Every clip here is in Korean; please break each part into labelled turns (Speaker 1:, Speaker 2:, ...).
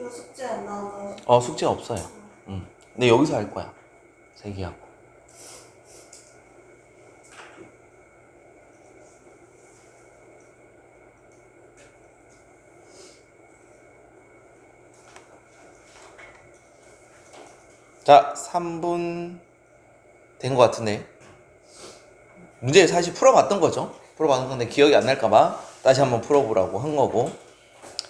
Speaker 1: 이거 숙제 안 나오나요?
Speaker 2: 숙제 없어요. 근데 여기서 할 거야. 세기하고. 자, 3분 된 것 같은데. 문제 사실 풀어봤던 거죠. 풀어봤던 건데 기억이 안 날까봐 다시 한번 풀어보라고 한 거고.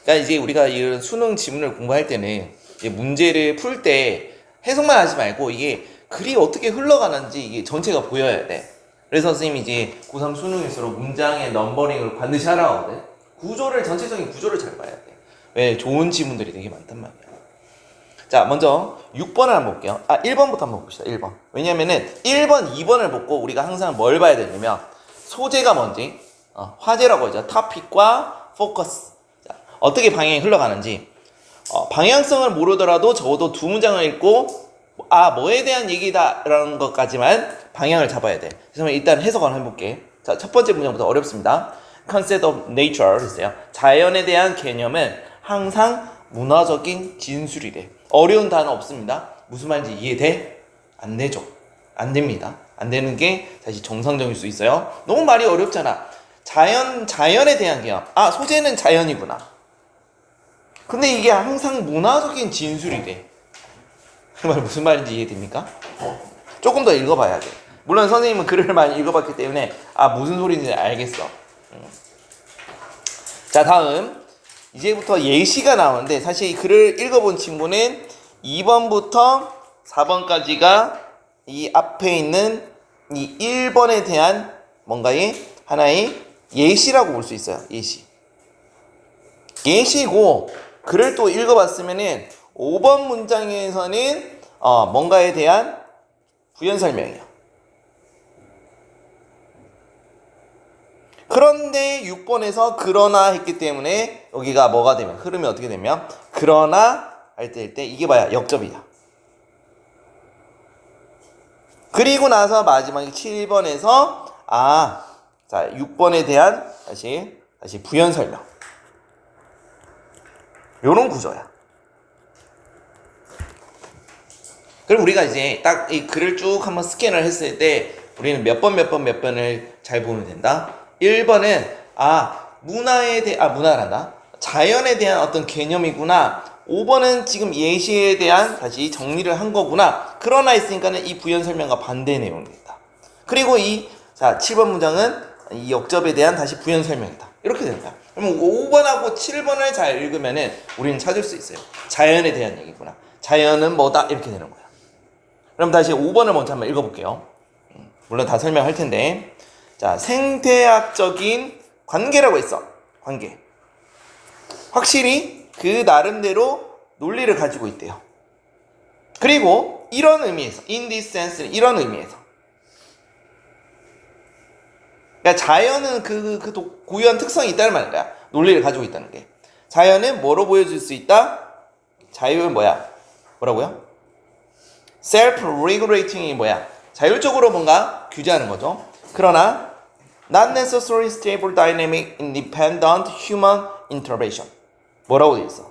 Speaker 2: 그러니까 이제 우리가 이런 수능 지문을 공부할 때는 이제 문제를 풀 때 해석만 하지 말고 이게 글이 어떻게 흘러가는지 이게 전체가 보여야 돼. 그래서 선생님이 이제 고3 수능일수록 문장의 넘버링을 반드시 하라고 하거든. 구조를, 전체적인 구조를 잘 봐야 돼. 왜? 좋은 지문들이 되게 많단 말이야. 자, 먼저 6번을 한번 볼게요. 1번부터 한번 봅시다. 1번. 왜냐면은 1번, 2번을 보고 우리가 항상 뭘 봐야 되냐면 소재가 뭔지, 화제라고 하죠. 토픽과 포커스. 자, 어떻게 방향이 흘러가는지. 방향성을 모르더라도 적어도 두 문장을 읽고 뭐에 대한 얘기다라는 것까지만 방향을 잡아야 돼. 그래서 일단 해석을 한번 해볼게. 자, 첫 번째 문장부터 어렵습니다. Concept of nature 있어요. 자연에 대한 개념은 항상 문화적인 진술이래. 어려운 단어 없습니다. 무슨 말인지 이해돼? 안 되죠. 안 됩니다. 안 되는 게 사실 정상적일 수 있어요. 너무 말이 어렵잖아. 자연에 대한 개념. 소재는 자연이구나. 근데 이게 항상 문화적인 진술이래. 그 말 무슨 말인지 이해됩니까? 조금 더 읽어봐야 돼. 물론 선생님은 글을 많이 읽어봤기 때문에 무슨 소리인지 알겠어. 자, 다음 이제부터 예시가 나오는데 사실 이 글을 읽어본 친구는 2번부터 4번까지가 이 앞에 있는 이 1번에 대한 뭔가의 하나의 예시라고 볼 수 있어요. 예시고 글을 또 읽어봤으면은 5번 문장에서는 뭔가에 대한 부연 설명이에요. 그런데 6번에서 그러나 했기 때문에 여기가 뭐가 되면, 흐름이 어떻게 되면, 그러나 할 때 이게 뭐야? 역접이야. 그리고 나서 마지막에 7번에서 자, 6번에 대한 다시 부연 설명. 요런 구조야. 그럼 우리가 이제 딱 이 글을 쭉 한번 스캔을 했을 때 우리는 몇 번을 잘 보면 된다. 1번은 문화란다. 자연에 대한 어떤 개념이구나. 5번은 지금 예시에 대한 다시 정리를 한 거구나. 그러나 있으니까는 이 부연 설명과 반대 내용이다. 그리고 7번 문장은 이 역접에 대한 다시 부연 설명이다. 이렇게 된다. 그러면 5번하고 7번을 잘 읽으면은 우리는 찾을 수 있어요. 자연에 대한 얘기구나. 자연은 뭐다? 이렇게 되는 거야. 그럼 다시 5번을 먼저 한번 읽어볼게요. 물론 다 설명할 텐데. 자, 생태학적인 관계라고 있어. 관계. 확실히 그 나름대로 논리를 가지고 있대요. 그리고 이런 의미에서, in this sense는 이런 의미에서. 그러니까 자연은 그 고유한 특성이 있다는 말이야. 논리를 가지고 있다는 게. 자연은 뭐로 보여줄 수 있다? 자유는 뭐라고요? self-regulating이 자율적으로 뭔가 규제하는 거죠. 그러나 not necessarily stable, dynamic, independent human intervention. 뭐라고 되어 있어?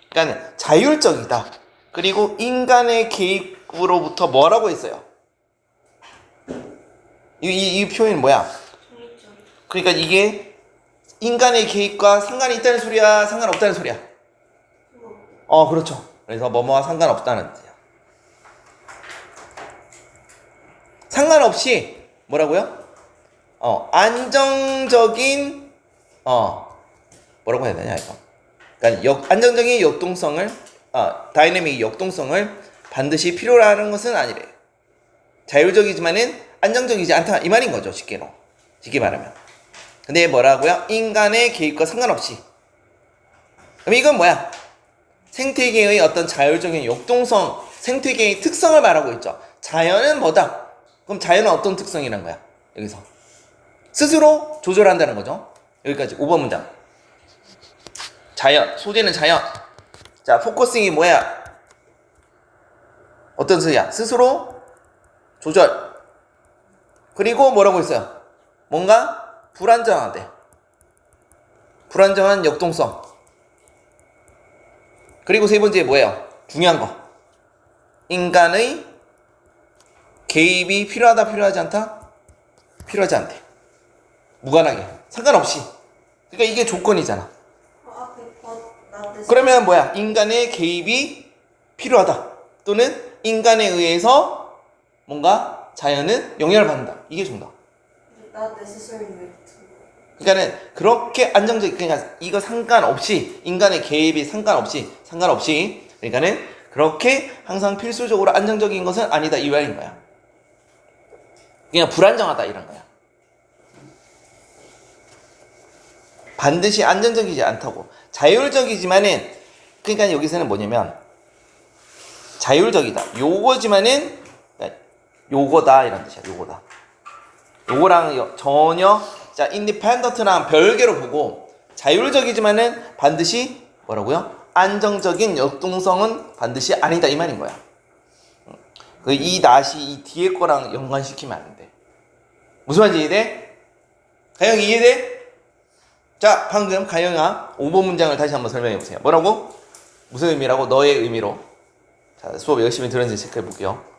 Speaker 2: 그러니까 자율적이다. 그리고 인간의 개입으로부터 뭐라고 했어요? 이 표현이 뭐야? 그러니까 이게 인간의 개입과 상관이 있다는 소리야, 상관없다는 소리야? 그렇죠. 그래서 뭐뭐와 상관없다는 뜻이야. 상관없이 뭐라고요? 안정적인 뭐라고 해야 되냐 이거. 그러니까 안정적인 역동성을 다이내믹 역동성을 반드시 필요로 하는 것은 아니래. 자율적이지만은 안정적이지 않다 이 말인 거죠. 쉽게 말하면. 근데 뭐라고요? 인간의 개입과 상관없이. 그럼 이건 뭐야? 생태계의 어떤 자율적인 역동성, 생태계의 특성을 말하고 있죠. 자연은 뭐다? 그럼 자연은 어떤 특성이란 거야? 여기서 스스로 조절한다는 거죠. 여기까지 5번 문장. 자연, 소재는 자연. 자, 포커싱이 뭐야? 어떤 소리야? 스스로 조절. 그리고 뭐라고 했어요? 뭔가 불안정하대. 불안정한 역동성. 그리고 세 번째 뭐예요? 중요한 거. 인간의 개입이 필요하다, 필요하지 않다? 필요하지 않대. 무관하게. 상관없이. 그러니까 이게 조건이잖아. 그러면 뭐야? 인간의 개입이 필요하다. 또는 인간에 의해서 뭔가 자연은 영향을 받는다. 이게 정답. 그러니까는 그렇게 안정적, 그러니까 이거 상관없이, 인간의 개입이 상관없이, 그러니까는 그렇게 항상 필수적으로 안정적인 것은 아니다. 이 말인 거야. 그냥 불안정하다 이런 거야. 반드시 안정적이지 않다고. 자율적이지만은, 그러니까 여기서는 뭐냐면 자율적이다. 요거지만은 요거다 이런 뜻이야. 요거다. 요거랑 전혀 자 independent랑 별개로 보고 자율적이지만은 반드시 뭐라고요? 안정적인 역동성은 반드시 아니다 이 말인 거야. 그 이 낫이 이 뒤에 거랑 연관시키면 안 돼. 무슨 말인지 이해돼? 가영이 이해돼? 자 방금 가영아 5번 문장을 다시 한번 설명해 보세요. 뭐라고? 무슨 의미라고? 너의 의미로. 자 수업 열심히 들었는지 체크해 볼게요.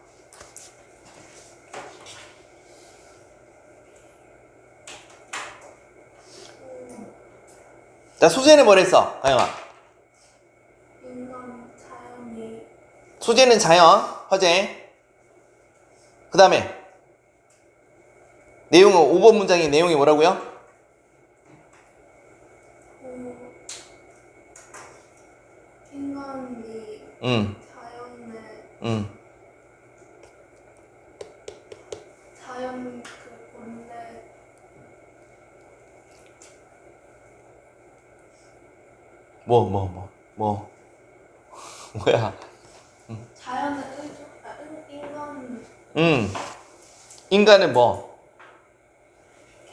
Speaker 2: 자 소재는 뭐랬어? 가영아.
Speaker 1: 인간 자연이
Speaker 2: 소재는 자연, 허재. 그 다음에 내용은 5번 문장의 내용이 뭐라고요?
Speaker 1: 인간이
Speaker 2: 자연의
Speaker 1: 자연 그 본래
Speaker 2: 뭐야?
Speaker 1: 자연의 인간
Speaker 2: 인간은 뭐?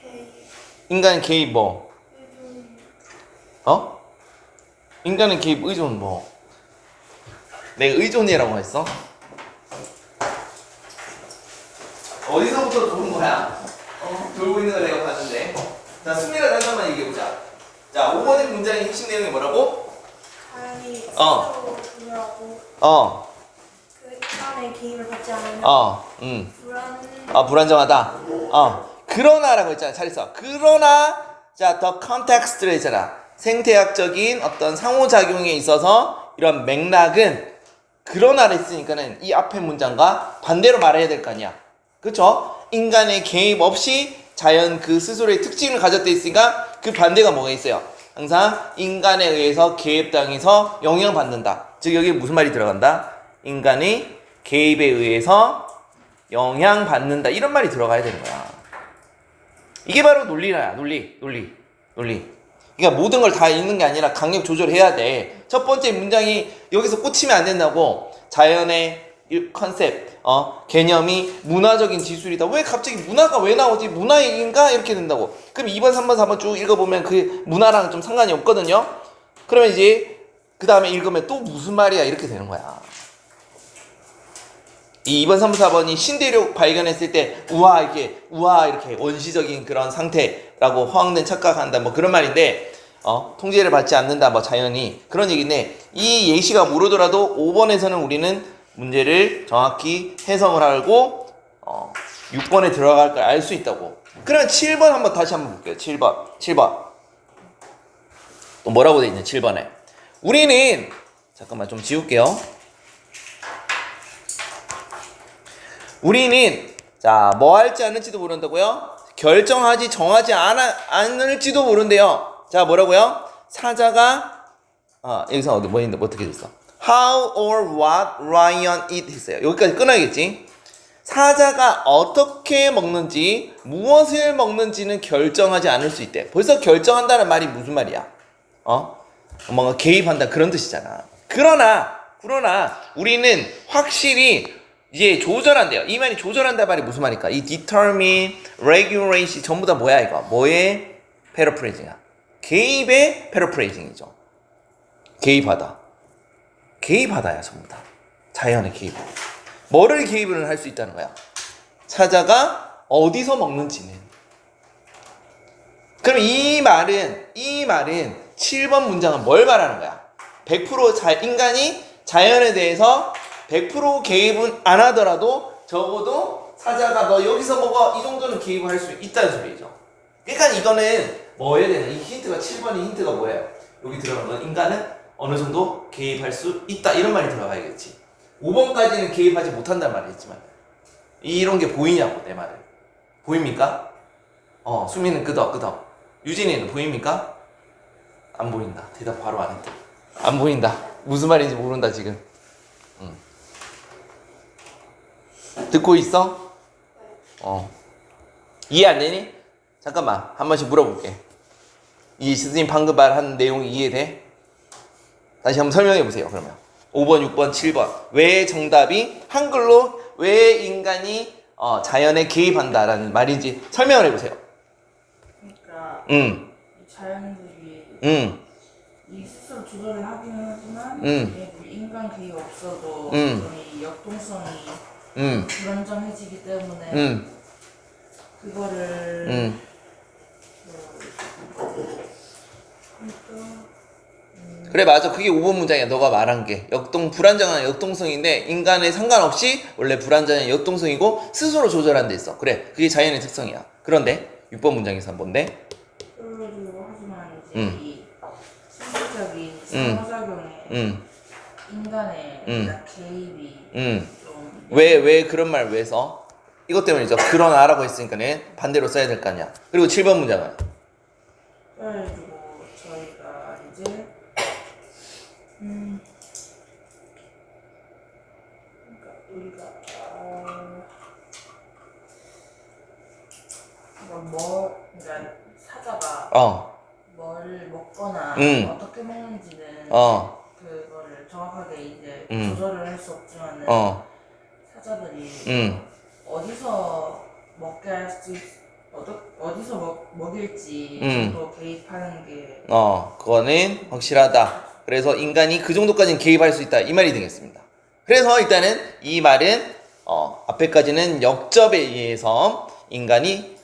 Speaker 1: 개입
Speaker 2: 인간은 개입 뭐?
Speaker 1: 의존
Speaker 2: 어? 인간은 개입 의존 뭐? 내가 의존이라고 했어? 어디서부터 도는 거야? 돌고 있는 걸 내가 봤는데. 자, 승리를 다시 한번 얘기해보자. 자, 5번의 문장의 핵심 내용이 뭐라고?
Speaker 1: 자연이 스스로 조절하고 그 인간의 개입을 받지 않으면
Speaker 2: 불안정하다. 그러나라고 했잖아. 잘했어. 그러나, 자, the context를 했잖아. 생태학적인 어떤 상호작용에 있어서 이런 맥락은 그러나를 했으니까는 이 앞에 문장과 반대로 말해야 될 거 아니야. 그쵸? 인간의 개입 없이 자연 그 스스로의 특징을 가졌다 있으니까 그 반대가 뭐가 있어요? 항상 인간에 의해서 개입당해서 영향받는다. 즉 여기 무슨 말이 들어간다? 인간의 개입에 의해서 영향받는다. 이런 말이 들어가야 되는 거야. 이게 바로 논리야. 논리. 그러니까 모든 걸 다 읽는 게 아니라 강력 조절해야 돼. 첫 번째 문장이 여기서 꽂히면 안 된다고. 자연의 컨셉, 개념이 문화적인 지술이다. 왜 갑자기 문화가 왜 나오지? 문화 얘기인가? 이렇게 된다고. 그럼 2번, 3번, 4번 쭉 읽어보면 그 문화랑 좀 상관이 없거든요. 그러면 이제 그 다음에 읽으면 또 무슨 말이야? 이렇게 되는 거야. 이 2번, 3번, 4번이 신대륙 발견했을 때 우와 이렇게 원시적인 그런 상태라고 허황된 착각한다 뭐 그런 말인데 통제를 받지 않는다 뭐 자연이 그런 얘기인데 이 예시가 모르더라도 5번에서는 우리는 문제를 정확히 해석을 하고 6번에 들어갈 걸 알 수 있다고. 그러면 7번 한번 다시 한번 볼게요. 7번 또 뭐라고 돼 있냐 7번에 우리는 잠깐만 좀 지울게요. 우리는 자 뭐 할지 않을지도 모른다고요? 결정하지 정하지 않을지도 모른대요. 자 뭐라고요? 사자가 여기서 뭐 있는데 어떻게 됐어? How or what Ryan eat 했어요. 여기까지 끊어야겠지? 사자가 어떻게 먹는지 무엇을 먹는지는 결정하지 않을 수 있대. 벌써 결정한다는 말이 무슨 말이야? 뭔가 개입한다 그런 뜻이잖아. 그러나 우리는 확실히 이제 조절한대요. 이 말이 조절한다 말이 무슨 말일까? 이 determine, regulate 전부 다 뭐야 이거? 뭐의 paraphrasing이야? 개입의 paraphrasing이죠. 개입하다야 전부 다. 자연의 개입. 뭐를 개입을 할 수 있다는 거야? 사자가 어디서 먹는지는. 그럼 이 말은 7번 문장은 뭘 말하는 거야? 인간이 자연에 대해서 100% 개입은 안 하더라도 적어도 사자가 너 여기서 먹어 이 정도는 개입을 할 수 있다는 소리죠. 그러니까 이거는 뭐 해야 되나? 이 힌트가 7번의 힌트가 뭐예요? 여기 들어간 건 인간은 어느 정도 개입할 수 있다 이런 말이 들어가야겠지. 5번까지는 개입하지 못한다는 말이 했지만 이런 게 보이냐고 내 말을. 보입니까? 수민은 끄덕끄덕. 유진이는 보입니까? 안 보인다. 대답 바로 안 했다. 안 보인다. 무슨 말인지 모른다 지금. 듣고 있어? 이해 안 되니? 잠깐만 한 번씩 물어볼게. 이 선생님 방금 말한 내용이 이해돼? 다시 한번 설명해 보세요. 그러면 5번, 6번, 7번 왜 정답이 한글로 왜 인간이 자연에 개입한다라는 말인지 설명을 해보세요.
Speaker 3: 그러니까 이 자연들이 이 스스로 조절을 하기는 하지만 이게 인간 개입 없어도 이 역동성이 불안정해지기 때문에 그거를
Speaker 2: 그래 맞아. 그게 5번 문장이야. 너가 말한 게 불안정한 역동성인데 인간에 상관없이 원래 불안정한 역동성이고 스스로 조절한 데 있어. 그래 그게 자연의 특성이야. 그런데 6번 문장에서 뭔데?
Speaker 3: 그러기도 하지만 이제 이 신체적인 상호작용에 인간의 개입이 좀
Speaker 2: 왜 그런 말 왜 써? 이것 때문이죠. 그러나라고 했으니까는 반대로 써야 될 거 아니야. 그리고 7번 문장은
Speaker 3: 그래가지고 저희가 이제 그러니까 우리가 그러니까 사자가 뭘 먹거나 어떻게 먹는지는 그거를 정확하게 이제 조절을 할 수 없지만은 사자들이 어디서 먹게 할 수 어디서 먹일지 정도 개입하는 게
Speaker 2: 그거는 확실하다. 그래서 인간이 그 정도까지는 개입할 수 있다 이 말이 되겠습니다. 그래서 일단은 이 말은 앞에까지는 역접에 의해서 인간이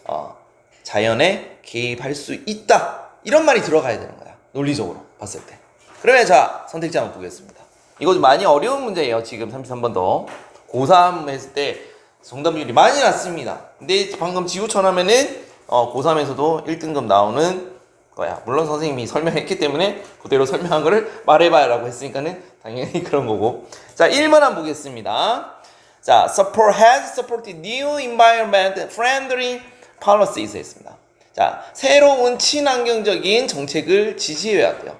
Speaker 2: 자연에 개입할 수 있다 이런 말이 들어가야 되는 거야. 논리적으로 봤을 때. 그러면 자 선택지 한번 보겠습니다. 이거 좀 많이 어려운 문제예요. 지금 33번도 고3 했을 때 정답률이 많이 났습니다. 근데 방금 지구촌하면은 고3에서도 1등급 나오는 거야. 물론 선생님이 설명했기 때문에 그대로 설명한 거를 말해봐 라고 했으니까는 당연히 그런 거고. 자 1번 한번 보겠습니다. 자 has supported new environment friendly policies 했습니다. 자 새로운 친환경적인 정책을 지지해야 돼요.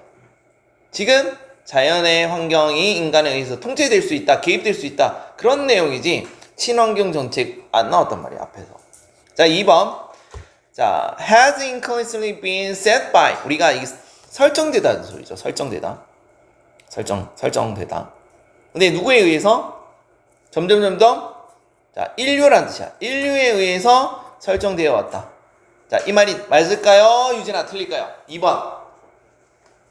Speaker 2: 지금 자연의 환경이 인간에 의해서 통제될 수 있다, 개입될 수 있다 그런 내용이지 친환경 정책 안 나왔단 말이야 앞에서. 자 2번 자 has increasingly been set by 우리가 이게 설정되다는 소리죠. 설정되다 근데 누구에 의해서? 점점 자 인류란 뜻이야. 인류에 의해서 설정되어 왔다. 자 이 말이 맞을까요? 유진아 틀릴까요? 2번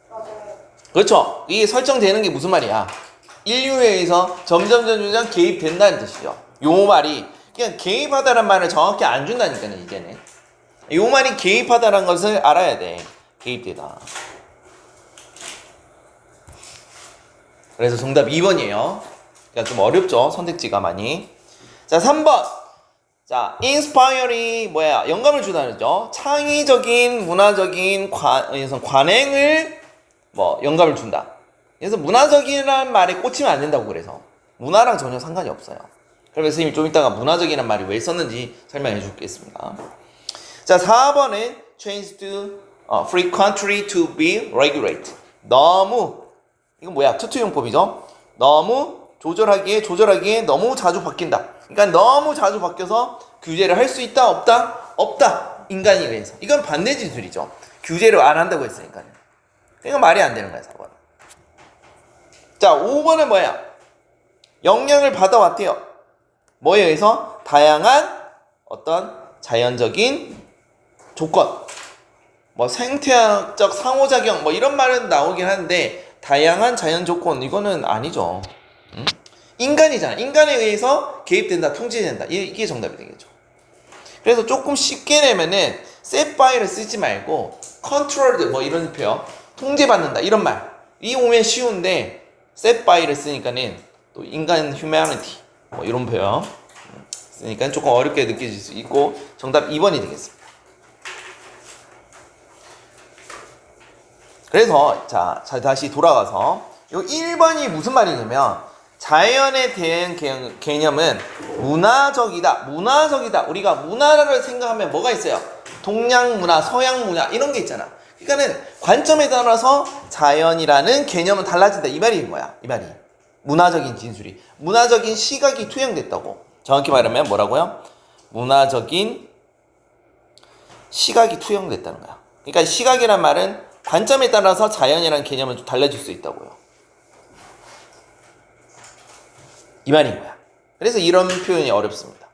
Speaker 1: 맞아요.
Speaker 2: 그렇죠. 이게 설정되는 게 무슨 말이야? 인류에 의해서 점점 개입된다는 뜻이죠. 요 말이 그냥 개입하다란 말을 정확히 안 준다니까요. 이제는 요 말이 개입하다란 것을 알아야 돼. 개입되다. 그래서 정답 2번이에요. 그러니까 좀 어렵죠. 선택지가 많이. 자 3번 자 inspire이 뭐야? 영감을 주다는 거죠. 창의적인 문화적인 관행을 영감을 준다. 그래서 문화적이라는 말에 꽂히면 안 된다고. 그래서 문화랑 전혀 상관이 없어요. 그러면 선생님이 좀 이따가 문화적이라는 말이 왜 썼는지 설명해 주겠습니다. 자 4번은 change to frequently to be regulate. 너무 이건 뭐야? 투투용법이죠. 너무 조절하기에 너무 자주 바뀐다. 그러니까 너무 자주 바뀌어서 규제를 할 수 있다 없다 인간에 의해서. 이건 반대 진술이죠. 규제를 안 한다고 했으니까요. 그러니까 말이 안 되는 거야 4번. 자 5번은 뭐야? 영향을 받아왔대요. 뭐에 의해서? 다양한 어떤 자연적인 조건 생태학적 상호작용 이런 말은 나오긴 하는데 다양한 자연 조건 이거는 아니죠. 인간이잖아. 인간에 의해서 개입된다, 통제된다. 이게 정답이 되겠죠. 그래서 조금 쉽게 내면은 set by를 쓰지 말고 controlled 이런 표현 통제받는다 이런 말 이 오면 쉬운데 set by를 쓰니까는 또 인간 humanity 뭐 이런 표현 쓰니까 조금 어렵게 느껴질 수 있고 정답 2번이 되겠습니다. 그래서 자 다시 돌아가서 요 1번이 무슨 말이냐면 자연에 대한 개념은 문화적이다. 우리가 문화를 생각하면 뭐가 있어요? 동양 문화, 서양 문화 이런 게 있잖아. 그러니까는 관점에 따라서 자연이라는 개념은 달라진다. 이 말이 뭐야? 이 말이 문화적인 진술이 문화적인 시각이 투영됐다고. 정확히 말하면 뭐라고요? 문화적인 시각이 투영됐다는 거야. 그러니까 시각이란 말은 관점에 따라서 자연이라는 개념은 좀 달라질 수 있다고요. 이 말인 거야. 그래서 이런 표현이 어렵습니다.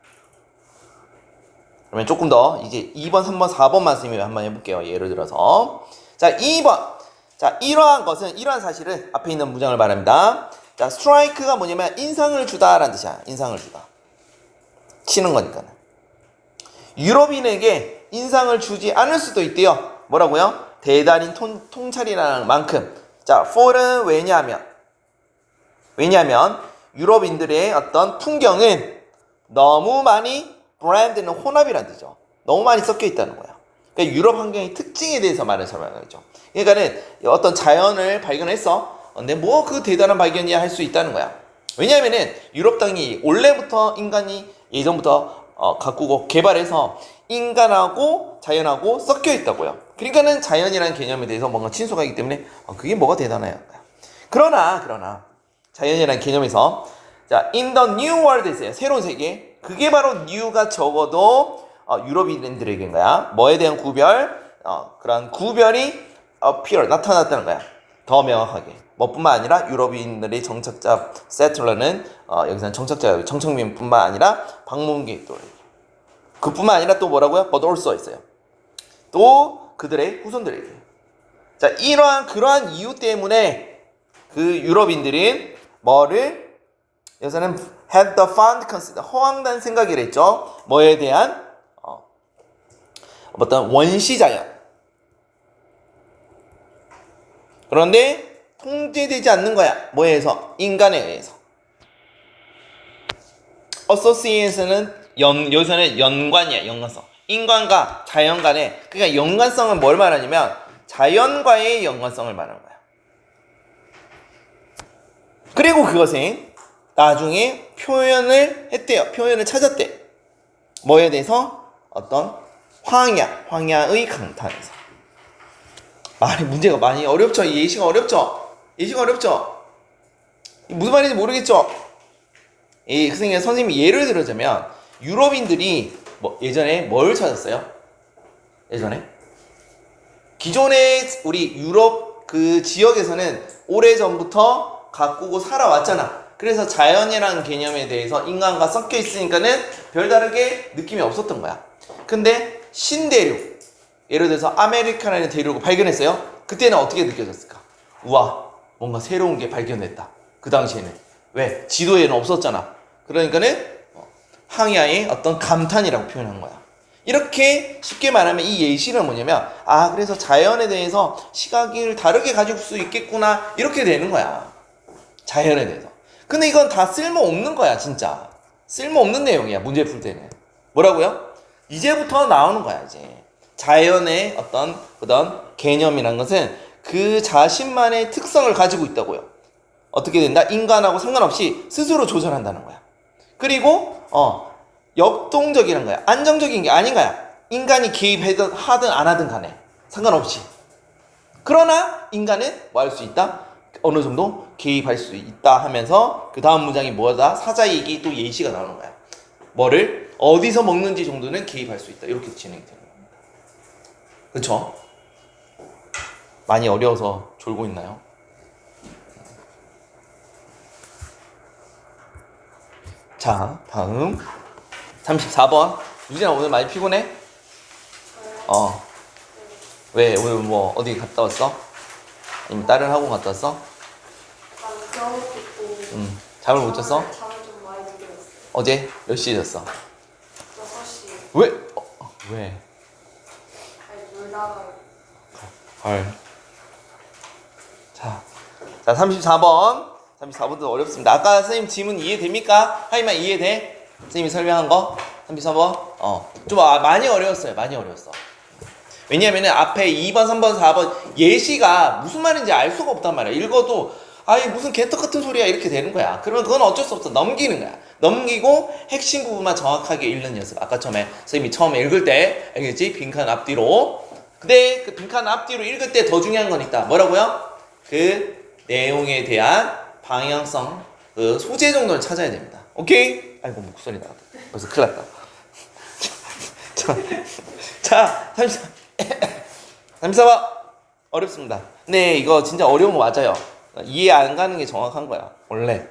Speaker 2: 그러면 조금 더 이제 2번, 3번, 4번 말씀을 한번 해볼게요. 예를 들어서 자 2번 자 이러한 사실은 앞에 있는 문장을 말합니다. 자 스트라이크가 뭐냐면 인상을 주다라는 뜻이야. 인상을 주다. 치는 거니까. 유럽인에게 인상을 주지 않을 수도 있대요. 뭐라고요? 대단히 통찰이라는 만큼. 자 for는 왜냐하면 유럽인들의 어떤 풍경은 너무 많이 브랜드는 혼합이란 뜻이죠. 너무 많이 섞여 있다는 거야. 그러니까 유럽 환경의 특징에 대해서 말을 설명하죠. 그러니까는 어떤 자연을 발견했어. 근데 뭐 그 대단한 발견이야 할 수 있다는 거야. 왜냐하면은 유럽 땅이 원래부터 인간이 예전부터 가꾸고 개발해서 인간하고 자연하고 섞여 있다고요. 그러니까는 자연이라는 개념에 대해서 뭔가 친숙하기 때문에 그게 뭐가 대단해요. 그러나 자연이라는 개념에서 자 in the new world 있어요. 새로운 세계. 그게 바로 new가 적어도 유럽인들에게인 거야. 뭐에 대한 구별? 그런 구별이 appear 나타났다는 거야. 더 명확하게. 뭐뿐만 아니라 유럽인들의 정착자 settler는 여기서는 정착자 정착민뿐만 아니라 방문객들 그뿐만 아니라 또 뭐라고요? but also 있어요. 또 그들의 후손들에게. 자 그러한 이유 때문에 그 유럽인들은 뭐를 여기서는 had the fond consider 허황된 생각이라 했죠. 뭐에 대한 어떤 원시자연. 그런데 통제되지 않는 거야. 뭐에 의해서? 인간에 의해서. association은 여기서는 연관이야. 연관성. 인간과 자연 간의 그러니까 연관성은 뭘 말하냐면 자연과의 연관성을 말하는 거야. 그리고 그것은 나중에 표현을 했대요. 표현을 찾았대. 뭐에 대해서? 어떤 황야의 강탄에서. 문제가 많이 어렵죠? 예시가 어렵죠? 무슨 말인지 모르겠죠? 선생님이 예를 들어자면 유럽인들이 예전에 뭘 찾았어요? 기존에 우리 유럽 그 지역에서는 오래전부터 가꾸고 살아왔잖아. 그래서 자연이라는 개념에 대해서 인간과 섞여 있으니까는 별다르게 느낌이 없었던 거야. 근데 신대륙, 예를 들어서 아메리카라는 대륙을 발견했어요. 그때는 어떻게 느껴졌을까? 우와, 뭔가 새로운 게 발견됐다. 그 당시에는. 왜? 지도에는 없었잖아. 그러니까는 황야의 어떤 감탄이라고 표현한 거야. 이렇게 쉽게 말하면 이 예시는 뭐냐면 그래서 자연에 대해서 시각을 다르게 가질 수 있겠구나 이렇게 되는 거야. 자연에 대해서. 근데 이건 다 쓸모없는 거야 진짜. 쓸모없는 내용이야 문제 풀 때는. 뭐라고요? 이제부터 나오는 거야 이제. 자연의 어떤 개념이란 것은 그 자신만의 특성을 가지고 있다고요. 어떻게 된다? 인간하고 상관없이 스스로 조절한다는 거야. 그리고 역동적이라는 거야. 안정적인 게 아닌 거야. 인간이 하든 안 하든 간에 상관없이. 그러나 인간은 뭐 할 수 있다? 어느 정도 개입할 수 있다 하면서 그 다음 문장이 뭐다? 사자이기 또 예시가 나오는 거야. 뭐를 어디서 먹는지 정도는 개입할 수 있다. 이렇게 진행이 되는 겁니다. 그쵸? 많이 어려워서 졸고 있나요? 자, 다음 34번. 유진아 오늘 많이 피곤해? 왜? 오늘 뭐 어디 갔다 왔어? 아니면 다른 학원 갔다 왔어?
Speaker 1: 겨우 듣고
Speaker 2: 잠을 못 잤어?
Speaker 1: 잠을 좀 많이 들었어요.
Speaker 2: 어제 몇 시에 잤어?
Speaker 1: 6시에
Speaker 2: 왜? 왜?
Speaker 1: 놀다가
Speaker 2: 헐. 자, 자, 34번. 34번도 어렵습니다. 아까 선생님 지문 이해됩니까? 하이만 이해돼? 선생님이 설명한 거? 34번? 좀 많이 어려웠어요. 많이 어려웠어. 왜냐면은 앞에 2번, 3번, 4번 예시가 무슨 말인지 알 수가 없단 말이야. 읽어도 아이 무슨 개떡 같은 소리야 이렇게 되는 거야. 그러면 그건 어쩔 수 없어. 넘기는 거야. 넘기고 핵심 부분만 정확하게 읽는 연습. 아까 선생님이 처음에 읽을 때 알겠지? 빈칸 앞뒤로. 근데 그 빈칸 앞뒤로 읽을 때 더 중요한 건 있다. 뭐라고요? 그 내용에 대한 방향성, 그 소재 정도를 찾아야 됩니다. 오케이? 아이고 목소리 나왔다. 벌써 큰일 났다. 자, 34번 어렵습니다. 네, 이거 진짜 어려운 거 맞아요. 이해 안 가는 게 정확한 거야. 원래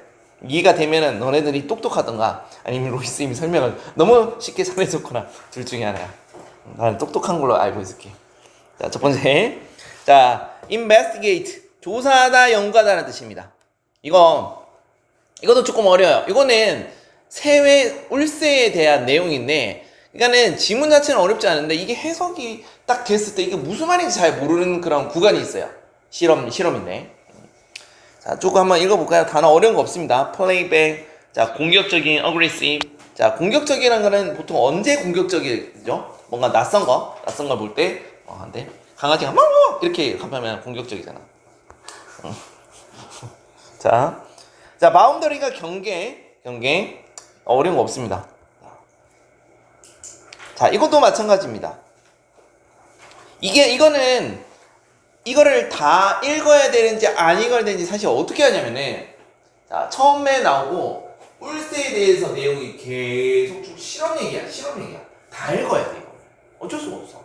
Speaker 2: 이해가 되면은 너네들이 똑똑하던가 아니면 로이스님이 설명을 너무 쉽게 잘해줬거나 둘 중에 하나야. 나는 똑똑한 걸로 알고 있을게. 자, 첫 번째, 자, investigate 조사하다, 연구하다라는 뜻입니다. 이것도 조금 어려워요. 이거는 세외 울세에 대한 내용인데, 그러니까는 지문 자체는 어렵지 않은데 이게 해석이 딱 됐을 때 이게 무슨 말인지 잘 모르는 그런 구간이 있어요. 실험인데. 자, 조금 한번 읽어볼까요? 단어 어려운 거 없습니다. playback. 자, 공격적인, aggressive. 자, 공격적이라는 거는 보통 언제 공격적이죠? 뭔가 낯선 걸 볼 때, 근데 강아지가 막 이렇게 하면 공격적이잖아. 자, 바운더리가 경계. 어려운 거 없습니다. 자, 이것도 마찬가지입니다. 이거를 다 읽어야 되는지 안 읽어야 되는지 사실 어떻게 하냐면은, 자, 처음에 나오고 울세에 대해서 내용이 계속 쭉 실험 얘기야. 다 읽어야 돼, 이거. 어쩔 수가 없어.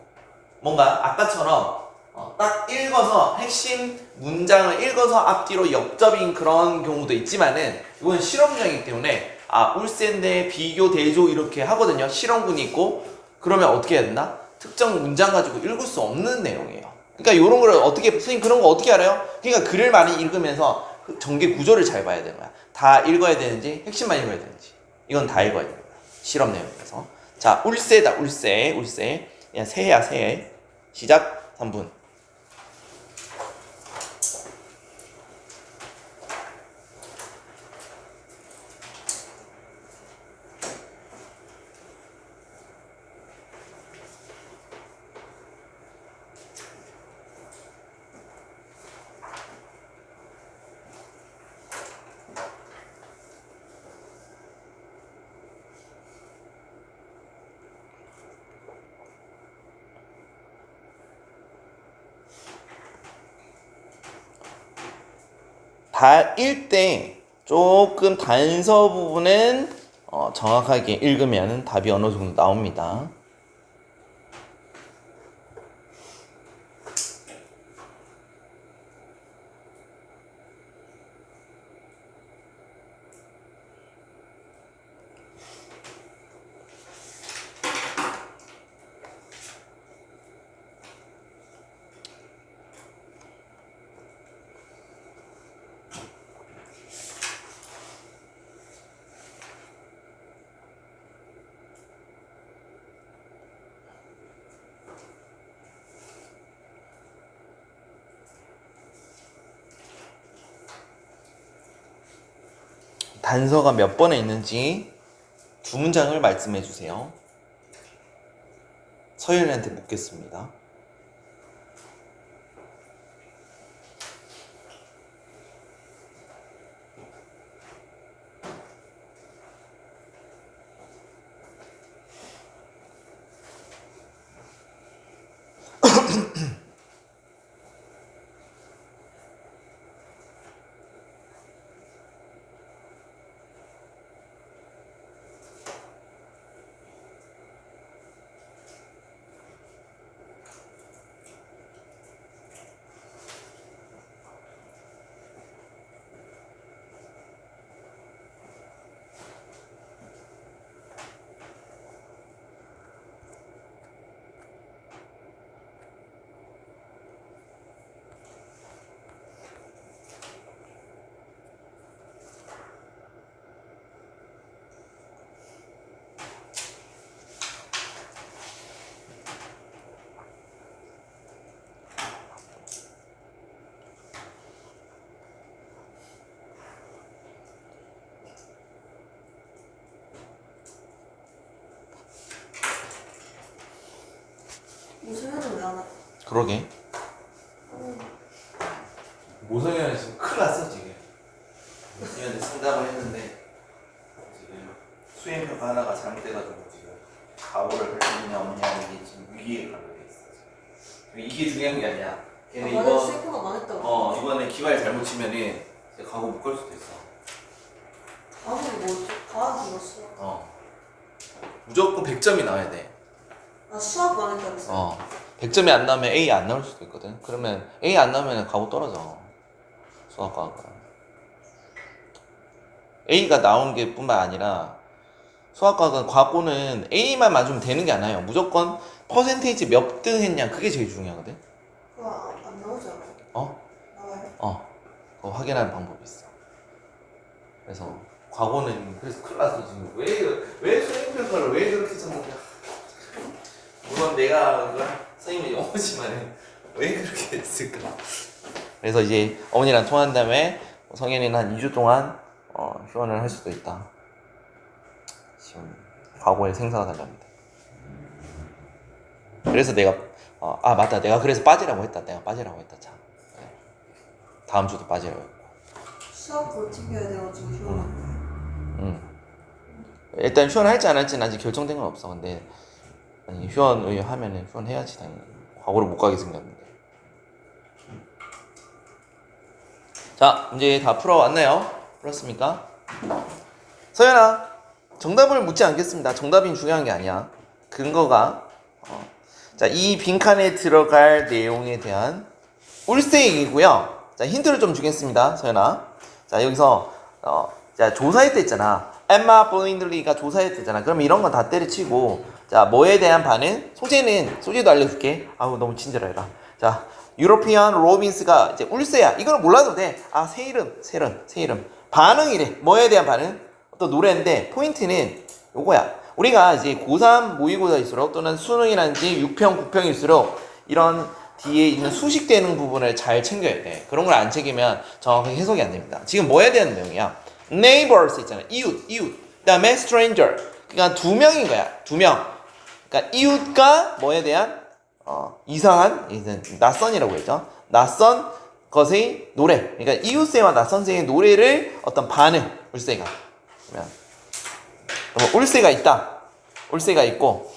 Speaker 2: 뭔가 아까처럼 딱 읽어서 핵심 문장을 읽어서 앞뒤로 옆접인 그런 경우도 있지만은 이건 실험용이기 때문에 울센데 비교 대조 이렇게 하거든요. 실험군이 있고 그러면 어떻게 해야 된다? 특정 문장 가지고 읽을 수 없는 내용이에요. 그러니까 이런 걸 선생님 그런 거 어떻게 알아요? 그러니까 글을 많이 읽으면서 그 전개 구조를 잘 봐야 되는 거야. 다 읽어야 되는지 핵심만 읽어야 되는지 이건 다 읽어야 됩니다. 실험 내용에서. 자, 울세다. 울세 그냥 새야. 시작 3분. 다 읽 때 조금 단서 부분은 정확하게 읽으면 답이 어느 정도 나옵니다. 단서가 몇 번에 있는지 두 문장을 말씀해 주세요. 서윤이한테 묻겠습니다. 그러게. 모성이는 지금 큰일 났어 지금. 모성이한테 상담을 했는데 지금 수행평가 하나가 잘못돼가지고 지금 각오를 할 수 있냐 없냐 이게 지금 위기에 가게 있어. 지금 이게 중요한 게 아니야. 걔네
Speaker 1: 맞아, 세코가 망했다고.
Speaker 2: 이번에 기말 잘못 치면은 각오 못 걸 수도 있어.
Speaker 1: 다음은 뭐지? 과학 죽었어.
Speaker 2: 무조건 100점이 나와야 돼.
Speaker 1: 나 수학 망했다고 했어.
Speaker 2: 100점이 안 나오면 A 안 나올 수도 있거든. 그러면 A 안 나오면 각오 떨어져. 수학과가. A가 나온 게 뿐만 아니라 수학과학은 과고는 A만 맞으면 되는 게 아니에요. 무조건 퍼센테이지 몇 등 했냐 그게 제일 중요하거든.
Speaker 1: 그거 안 나오지 않아? 나와요?
Speaker 2: 그거 확인하는 방법이 있어. 그래서 과거는 그래서 큰일 났어 지금. 왜 수행평가를 왜 그렇게 썼는데. 물론 내가 선생님이 영어지만은 왜 그렇게 했을까. 그래서 이제 어머니랑 통화한 다음에 성현이는 한 2주 동안 휴원을 할 수도 있다. 지금 과거에 생사가 달랍니다. 그래서 내가 맞다, 내가 그래서 빠지라고 했다. 참. 네. 다음 주도 빠지라고 했고.
Speaker 1: 수학 볼 챙겨야 돼가지고 휴원.
Speaker 2: 일단 휴원할지 안 할지는 아직 결정된 건 없어. 근데 아니, 휴원 하면은 휴원해야지 당연히. 과거를 못 가게 생겼는데. 자, 문제 다 풀어왔나요? 풀었습니까? 서연아, 정답을 묻지 않겠습니다. 정답이 중요한 게 아니야. 근거가 자, 이 빈칸에 들어갈 내용에 대한 울세이고요. 자, 힌트를 좀 주겠습니다. 서연아. 자, 여기서 자, 조사했다 했잖아. 엠마 블린들리가 조사했댔잖아. 그럼 이런 건 다 때려치고, 자, 뭐에 대한 반응? 소재도 알려줄게. 아우, 너무 친절해라. 자, 유로피안 로빈스가 이제 울세야. 이거는 몰라도 돼. 새 이름. 반응이래. 뭐에 대한 반응? 어떤 노래인데, 포인트는 요거야. 우리가 이제 고3 모의고사일수록 또는 수능이라든지 6평, 9평일수록 이런 뒤에 있는 수식되는 부분을 잘 챙겨야 돼. 그런 걸 안 챙기면 정확하게 해석이 안 됩니다. 지금 뭐에 대한 내용이야? neighbors 있잖아. 이웃. 그다음에 stranger. 그러니까 두 명인 거야. 두 명. 그러니까 이웃과 뭐에 대한 이상한 낯선이라고 했죠. 낯선 것의 노래. 그러니까 이웃새와 낯선새의 노래를 어떤 반응. 울새가. 그러면 울새가 있다. 울새가 있고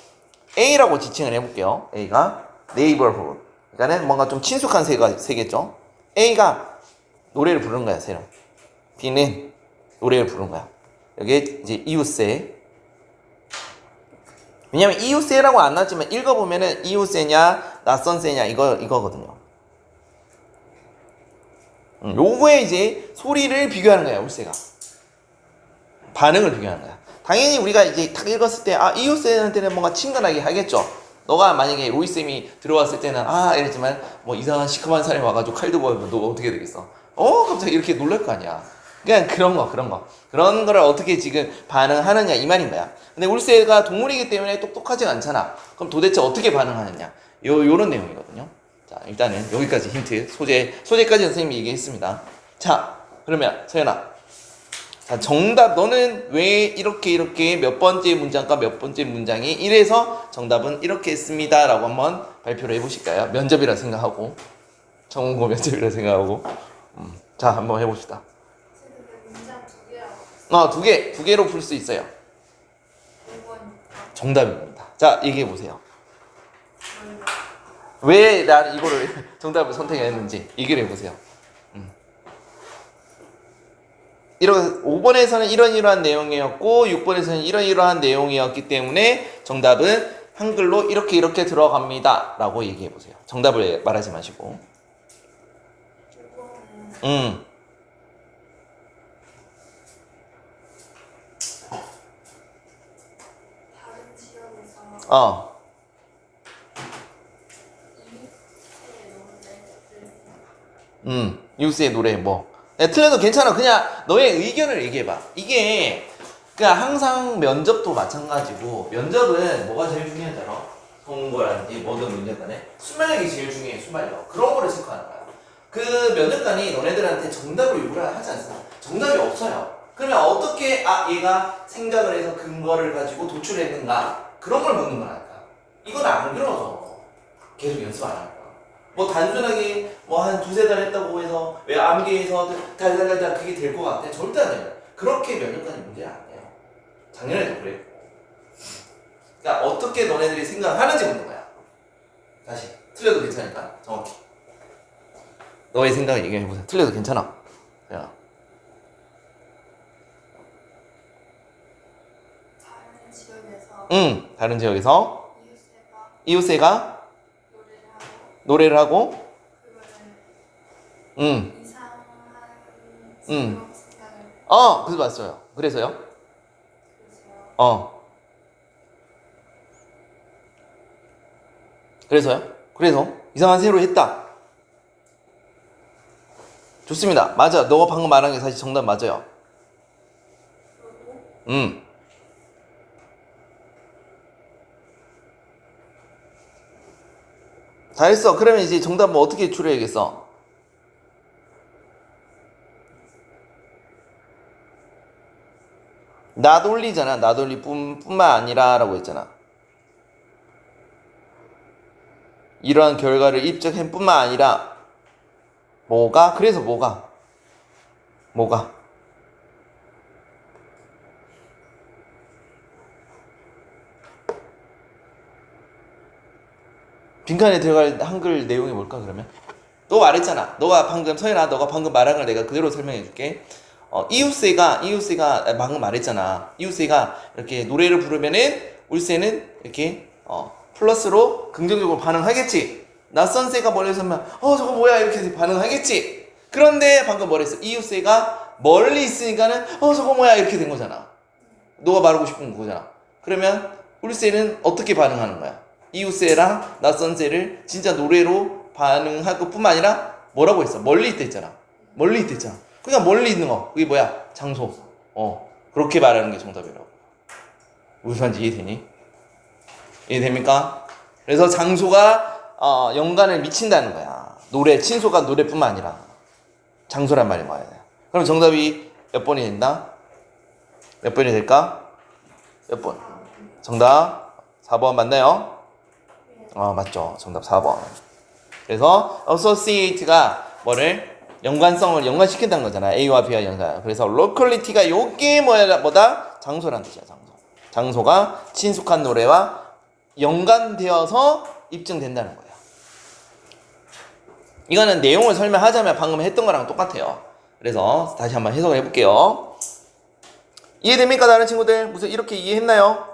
Speaker 2: A라고 지칭을 해볼게요. A가 neighborhood. 그러니까는 뭔가 좀 친숙한 새겠죠. A가 노래를 부르는 거야. 새로. B는 노래를 부르는 거야. 여기 이제 이웃새. 왜냐면 이웃새라고 안 나왔지만 읽어보면은 이웃새냐 낯선새냐 이거거든요. 요거에 이제 소리를 비교하는 거야. 울새가. 반응을 비교하는 거야. 당연히 우리가 이제 딱 읽었을 때 이웃새한테는 뭔가 친근하게 하겠죠. 너가 만약에 로이쌤이 들어왔을 때는 이랬지만 뭐 이상한 시커먼 사람이 와가지고 칼도 보이면 너 어떻게 되겠어? 갑자기 이렇게 놀랄 거 아니야. 그냥 그런 거를 어떻게 지금 반응하느냐 이 말인 거야. 근데 울새가 동물이기 때문에 똑똑하지 않잖아. 그럼 도대체 어떻게 반응하느냐 요런 내용이거든요. 자, 일단은 여기까지 힌트. 소재까지 선생님이 얘기했습니다. 자, 그러면 서연아, 자, 정답 너는 왜 이렇게 몇 번째 문장과 몇 번째 문장이 이래서 정답은 이렇게 했습니다 라고 한번 발표를 해보실까요? 면접이라 생각하고, 전공고 면접이라 생각하고. 자, 한번 해봅시다.
Speaker 1: 문장 2개라고.
Speaker 2: 두 개로 풀 수 있어요.
Speaker 1: 5번.
Speaker 2: 정답입니다. 자, 얘기해 보세요. 왜 난 이거를 정답을 선택했는지 얘기를 해보세요. 5번에서는 이러한 내용이었고 6번에서는 이러한 내용이었기 때문에 정답은 한글로 이렇게 들어갑니다 라고 얘기해 보세요. 정답을 말하지 마시고.
Speaker 1: 6번은 다른 지역에서
Speaker 2: 이웃의 노래 뭐 틀려도 괜찮아. 그냥 너의 의견을 얘기해봐. 이게 그냥 항상 면접도 마찬가지고, 면접은 뭐가 제일 중요하지 않아? 선거라든지 뭐든 면접관에 순발력이 제일 중요해. 순발력. 그런 거를 체크하는 거야. 그 면접관이 너네들한테 정답을 요구를 하지 않습니다. 정답이 없어요. 그러면 어떻게 얘가 생각을 해서 근거를 가지고 도출했는가, 그런 걸 묻는 거라니까. 이건 안 그려져. 계속 연습 안 하니까. 뭐 단순하게 뭐 한 두세 달 했다고 해서 왜 암기해서 달달달달 그게 될 것 같아? 절대 안 돼요. 그렇게 면역관이 문제 아니에요. 작년에도 그래. 그러니까 어떻게 너네들이 생각하는지 묻는 거야. 다시 틀려도 괜찮으니까 정확히 너의 생각을 얘기해보세요. 틀려도 괜찮아. 야.
Speaker 1: 다른 지역에서
Speaker 2: 다른 지역에서
Speaker 1: 이웃새가
Speaker 2: 이웃새가 노래를 하고
Speaker 1: 그거를
Speaker 2: 음.
Speaker 1: 이상한
Speaker 2: 음.
Speaker 1: 생각을
Speaker 2: 그래서 봤어요. 그래서요?
Speaker 1: 그래서요.
Speaker 2: 그래서요? 그래서 이상한 새로 했다. 좋습니다. 맞아. 너가 방금 말한 게 사실 정답 맞아요.
Speaker 1: 그리고
Speaker 2: 잘했어. 그러면 이제 정답 뭐 어떻게 추려야겠어? 나돌리잖아. 나돌리 뿐만 아니라라고 했잖아. 이러한 결과를 입증한 뿐만 아니라 뭐가? 그래서 뭐가? 빈칸에 들어갈 한글 내용이 뭘까 그러면? 너 말했잖아. 너가 방금 말한 걸 내가 그대로 설명해 줄게. 이웃새가 방금 말했잖아. 이웃새가 이렇게 노래를 부르면은 울새는 이렇게 플러스로 긍정적으로 반응하겠지. 낯선 새가 멀리서 하면 저거 뭐야 이렇게 반응하겠지. 그런데 방금 뭐랬어? 이웃새가 멀리 있으니까는 저거 뭐야 이렇게 된 거잖아. 너가 말하고 싶은 거잖아. 그러면 울새는 어떻게 반응하는 거야? 이웃새랑 낯선 새를 진짜 노래로 반응할 것뿐만 아니라 뭐라고 했어? 멀리 있다 했잖아. 그러니까 멀리 있는 거 그게 뭐야? 장소. 그렇게 말하는 게 정답이라고. 무슨 말인지 이해되니? 이해됩니까? 그래서 장소가 연관을 미친다는 거야. 친소가 노래뿐만 아니라 장소란 말이 뭐야? 그럼 정답이 몇 번이 된다? 몇 번이 될까? 몇 번? 정답 4번 맞나요? 맞죠. 정답 4번. 그래서 associate가 뭐를 연관시킨다는 거잖아. A와 B와 연관. 그래서 locality가 요게 뭐다? 장소란 뜻이야. 장소가 친숙한 노래와 연관되어서 입증된다는 거야. 이거는 내용을 설명하자면 방금 했던 거랑 똑같아요. 그래서 다시 한번 해석을 해볼게요. 이해됩니까? 다른 친구들? 무슨 이렇게 이해했나요?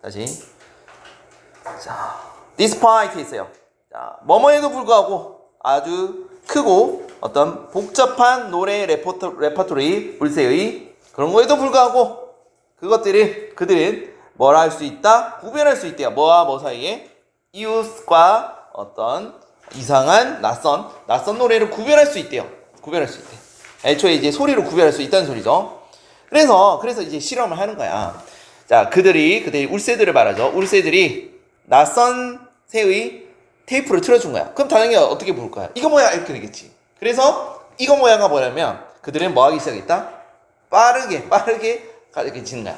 Speaker 2: 다시. 자, despite 있어요. 자, 뭐뭐에도 불구하고 아주 크고 어떤 복잡한 노래 레퍼토리 울새의 그런 거에도 불구하고 그들은 뭘 할 수 있다? 구별할 수 있대요. 뭐와 뭐 사이에? 이웃과 어떤 이상한 낯선 노래를 구별할 수 있대요. 애초에 이제 소리로 구별할 수 있다는 소리죠. 그래서 이제 실험을 하는 거야. 자, 그들이 울새들을 말하죠. 울새들이 낯선 새의 테이프를 틀어준 거야. 그럼 당연히 어떻게 부를 거야? 이거 뭐야? 이렇게 되겠지. 그래서 이거 뭐야가 뭐냐면 그들은 뭐 하기 시작했다? 빠르게 이렇게 지는 거야.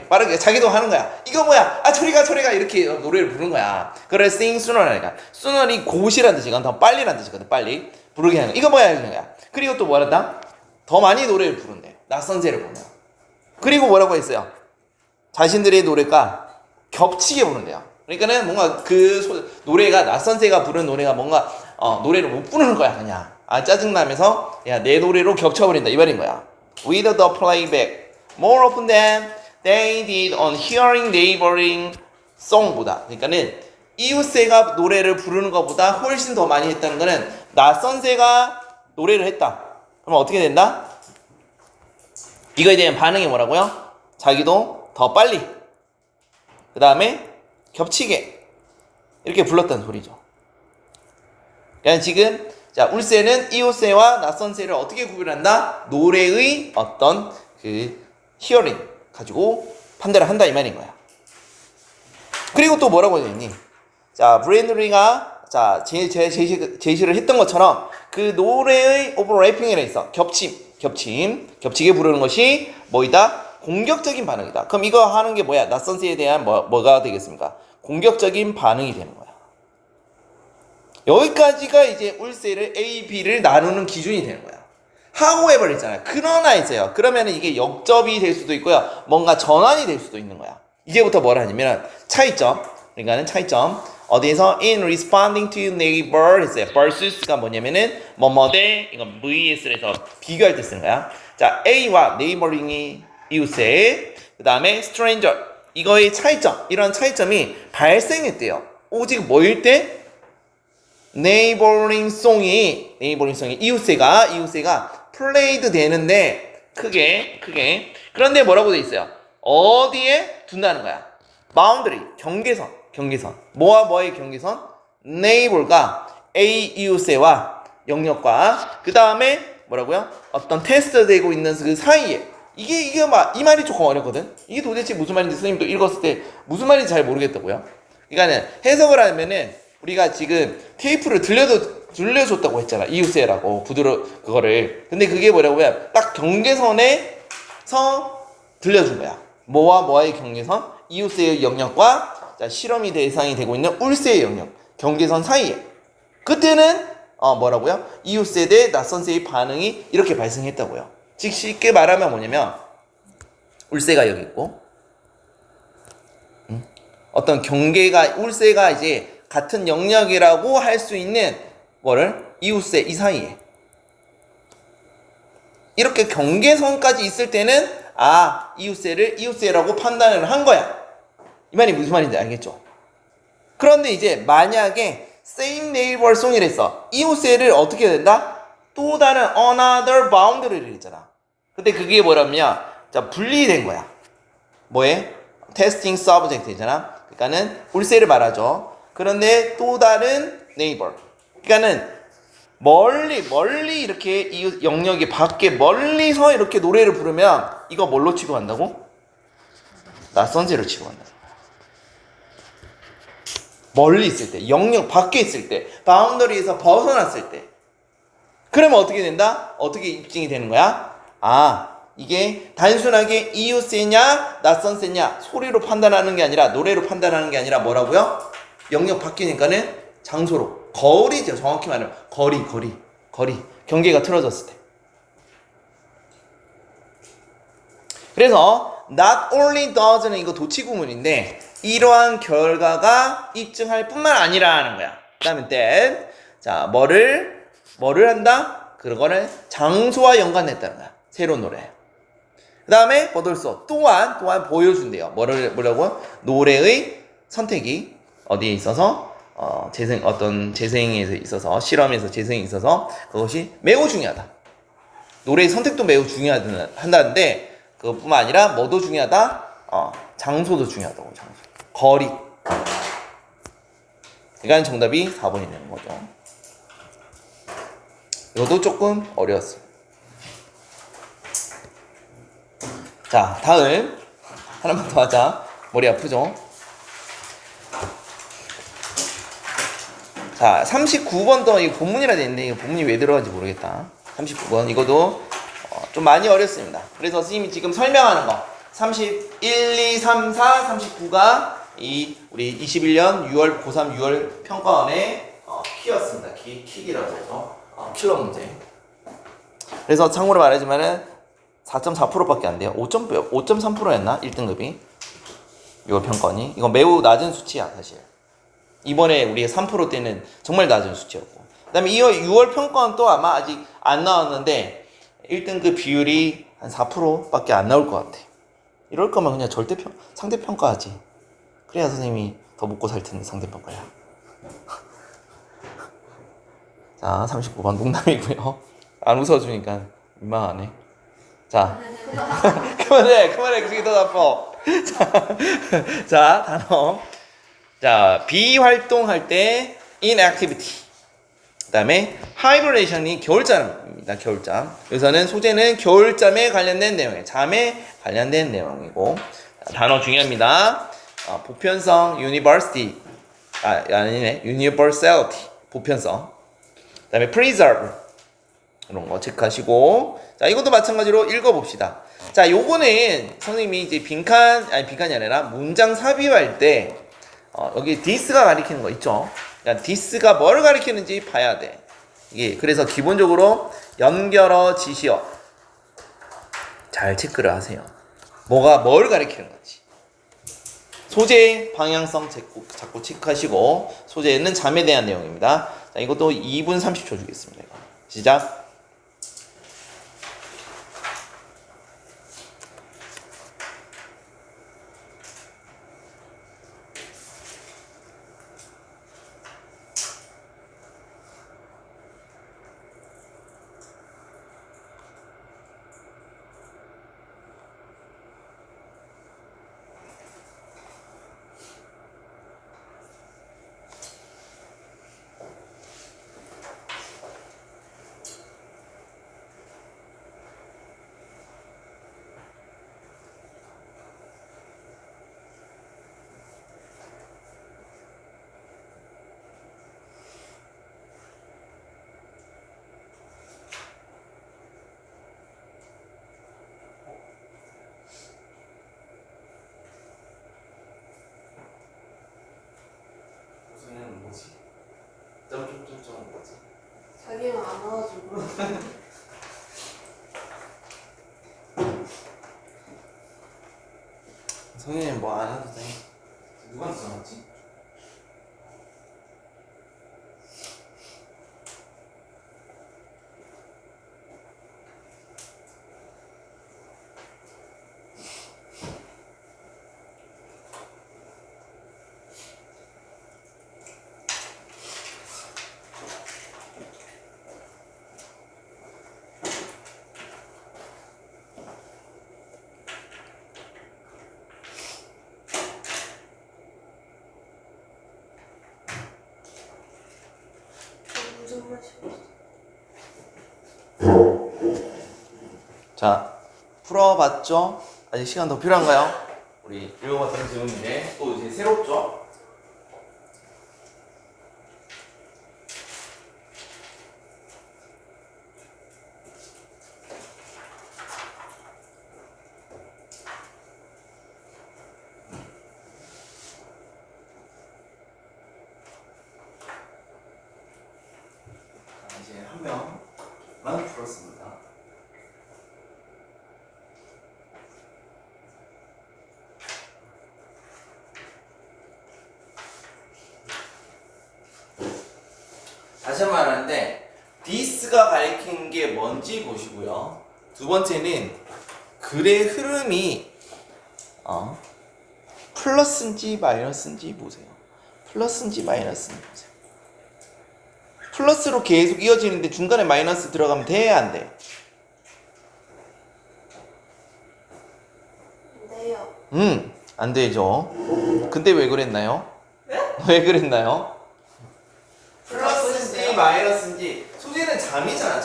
Speaker 2: 빠르게 자기도 하는 거야. 이거 뭐야? 저리가 이렇게 노래를 부르는 거야. 그래 sing sooner라니까. sooner이 곧이라는 뜻이거든. 더 빨리라는 뜻이거든. 빨리 부르게 하는 거. 이거 뭐야? 이런 거야. 그리고 또 뭐란다? 더 많이 노래를 부른대. 낯선 새를 보면. 그리고 뭐라고 했어요? 자신들의 노래가 겹치게 부른대요. 그러니까는 뭔가 노래가 낯선 새가 부르는 노래가 뭔가 노래를 못 부르는 거야 그냥. 짜증나면서 내 노래로 겹쳐버린다 이 말인 거야. With the playback more often than they did on hearing neighboring song보다. 그러니까는 이웃새가 노래를 부르는 것보다 훨씬 더 많이 했다는 거는 낯선 새가 노래를 했다. 그럼 어떻게 된다? 이거에 대한 반응이 뭐라고요? 자기도 더 빨리 그 다음에 겹치게 이렇게 불렀다는 소리죠. 그러니까 지금 울새는 이웃새와 낯선 새를 어떻게 구별한다? 노래의 어떤 히어링 가지고 판단을 한다 이 말인 거야. 그리고 또 뭐라고 되어있니? 브랜드리가 제시를 했던 것처럼 그 노래의 오버래핑이라 있어. 겹치게 부르는 것이 뭐이다? 공격적인 반응이다. 그럼 이거 하는 게 뭐야? 낯선 새에 대한 뭐가 되겠습니까? 공격적인 반응이 되는 거야. 여기까지가 이제 울세를 A, B를 나누는 기준이 되는 거야. 하고 해버렸잖아요. 그러나 있어요. 그러면 이게 역접이 될 수도 있고요. 뭔가 전환이 될 수도 있는 거야. 이제부터 뭐라 하냐면 차이점. 그러니까는 차이점. 어디에서 in responding to neighbor 했어요. versus가 뭐냐면은 뭐뭐대 이거 vs에서 비교할 때 쓰는 거야. 자, A와 neighboring이 이웃에 그 다음에 stranger 이거의 차이점 이런 차이점이 발생했대요. 오직 뭐일 때? neighboring 송이 이웃세가 played 되는데 크게 그런데 뭐라고 돼 있어요? 어디에 둔다는 거야? boundary 경계선 뭐와 뭐의 경계선? neighbor가 A 이웃세와 영역과 그 다음에 뭐라고요? 어떤 테스트 되고 있는 그 사이에 이게 막 이 말이 조금 어렵거든. 이게 도대체 무슨 말인지 선생님도 읽었을 때 무슨 말인지 잘 모르겠다고요. 그러니까는 해석을 하면은 우리가 지금 테이프를 들려줬다고 했잖아. 이웃세라고 그거를. 근데 그게 뭐라고요? 딱 경계선에서 들려준 거야. 뭐와 뭐의 경계선? 이웃세의 영역과 자, 실험이 대상이 되고 있는 울세의 영역 경계선 사이에 그때는 뭐라고요? 이웃세 대 낯선세의 반응이 이렇게 발생했다고요. 즉 쉽게 말하면 뭐냐면 울세가 여기 있고 어떤 경계가 울세가 이제 같은 영역이라고 할 수 있는 뭐를 이웃세 이 사이에 이렇게 경계선까지 있을 때는 이웃세를 이웃세라고 판단을 한 거야. 이 말이 무슨 말인지 알겠죠? 그런데 이제 만약에 same neighbor 송이랬어. 이웃세를 어떻게 해야 된다? 또 다른 another boundary를 했잖아. 근데 그게 뭐라면 자 분리된 거야. 뭐에? testing subject이잖아. 그러니까는 울세를 말하죠. 그런데 또 다른 neighbor. 그러니까는 멀리 이렇게 이 영역이 밖에 멀리서 이렇게 노래를 부르면 이거 뭘로 취급한다고? 낯선세로 취급한다. 멀리 있을 때, 영역 밖에 있을 때, 바운더리에서 벗어났을 때. 그러면 어떻게 된다? 어떻게 입증이 되는 거야? 이게 단순하게 이웃세냐, 낯선세냐 소리로 판단하는 게 아니라 노래로 판단하는 게 아니라 뭐라고요? 영역 바뀌니까는 장소로 거리죠. 정확히 말하면 거리 경계가 틀어졌을 때. 그래서 not only does는 이거 도치구문인데 이러한 결과가 입증할 뿐만 아니라 하는 거야. 그 다음에 that 자 뭐를 한다? 그거를 장소와 연관했다는 거야. 새로운 노래. 그 다음에 버들소 또한 보여준대요. 뭐라고? 노래의 선택이 어디에 있어서 어떤 재생에 있어서 실험에서 재생에 있어서 그것이 매우 중요하다. 노래의 선택도 매우 중요하다는데 그것뿐만 아니라 뭐도 중요하다? 장소도 중요하다고. 장소. 거리. 그러니까 정답이 4번이 되는 거죠. 이것도 조금 어려웠어요. 자, 다음 하나만 더 하자. 머리 아프죠? 자, 39번도 이 본문이라 되어있는데 이 본문이 왜 들어간지 모르겠다. 39번 이것도 좀 많이 어렵습니다. 그래서 선생님이 지금 설명하는 거 31, 2, 3, 4, 39가 우리 21년 6월 고3 6월 평가원의 키였습니다. 킥이라고 해서 킬러 문제. 그래서 참고로 말하지만은 4.4%밖에 안 돼요. 5.3%였나? 1등급이 6월 평가원이. 이거 매우 낮은 수치야 사실. 이번에 우리가 3%대는 정말 낮은 수치였고. 그 다음에 6월 평가원 또 아마 아직 안 나왔는데 1등급 비율이 한 4%밖에 안 나올 것 같아. 이럴 거면 그냥 상대평가하지. 그래야 선생님이 더 먹고 살 텐데 상대평가야. 자, 39번 농담이고요. 안 웃어주니까 민망하네. 자, 그만해. 그게 더 나빠. 자, 단어. 자, 비활동할 때 inactivity. 그 다음에 hibernation이 겨울잠입니다. 겨울잠. 여기서는 소재는 겨울잠에 관련된 내용이에요. 잠에 관련된 내용이고. 자, 단어 중요합니다. 보편성 university. 아니네. universality. 보편성. 그 다음에 preserve. 이런 거 체크하시고. 자, 이것도 마찬가지로 읽어봅시다. 자, 요거는 선생님이 이제 빈칸이 아니라 문장 삽입할 때 여기 this가 가리키는 거 있죠? 그러니까 this가 뭘 가리키는지 봐야 돼. 이게 그래서 기본적으로 연결어 지시어 잘 체크를 하세요. 뭐가 뭘 가리키는 건지. 소재 방향성 자꾸 체크하시고 소재는 잠에 대한 내용입니다. 자, 이것도 2분 30초 주겠습니다. 시작. 선생님은 뭐지? 점점점점 뭐지?
Speaker 1: 자기는 안 와가지고.
Speaker 2: 선생님 뭐 안 해도 돼. 누구한테 전화했지?
Speaker 1: 무슨 맛이야?
Speaker 2: 자, 풀어봤죠? 아직 시간 더 필요한가요? 우리 읽어봤던 질문인데 또 이제 새롭죠? 자, 이제 한 명만 풀었습니다. 다시 한 번 말하는데 this가 가리키는 게 뭔지 보시고요. 두 번째는 글의 흐름이 플러스인지 마이너스인지 보세요. 플러스인지 마이너스인지 보세요. 플러스로 계속 이어지는데 중간에 마이너스 들어가면 돼? 안 돼?
Speaker 1: 네요.
Speaker 2: 안 되죠. 근데 왜 그랬나요? 왜 그랬나요? 플러스인지 마이너스인지. 소재는 잠이잖아.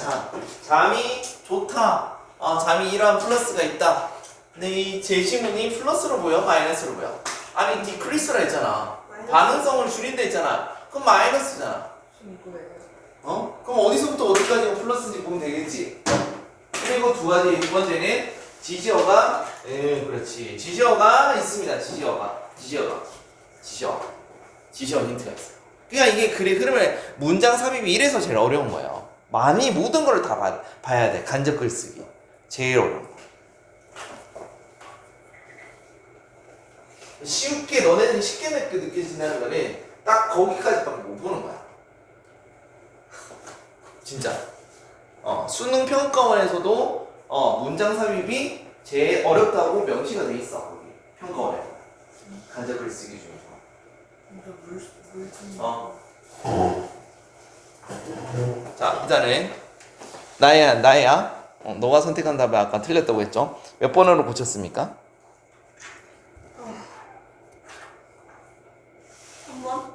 Speaker 2: 잠이 좋다. 잠이 이러한 플러스가 있다. 근데 이 제시문이 플러스로 보여? 마이너스로 보여? 아니 디크리스라 했잖아. 반응성을 줄인다 했잖아. 그럼 마이너스잖아. 그럼 어디서부터 어디까지가 플러스인지 보면 되겠지. 그리고 두 가지. 두 번째는 지시어가 그렇지. 지시어가 있습니다. 지시어 힌트가 있어요. 그러니까 이게 글의 흐름을 문장 삽입이 이래서 제일 어려운 거예요. 많이 모든 걸 다 봐야 돼. 간접 글쓰기 제일 어려운 거. 쉽게 너네들이 쉽게 느껴진다는 거는 딱 거기까지밖에 못 보는 거야. 진짜. 수능 평가원에서도 문장 삽입이 제일 어렵다고 명시가 돼 있어. 거기 평가원에 간접 글쓰기 중에서. 자, 일단은 나야. 너가 선택한 답이 아까 틀렸다고 했죠? 몇 번으로 고쳤습니까?
Speaker 1: 3번?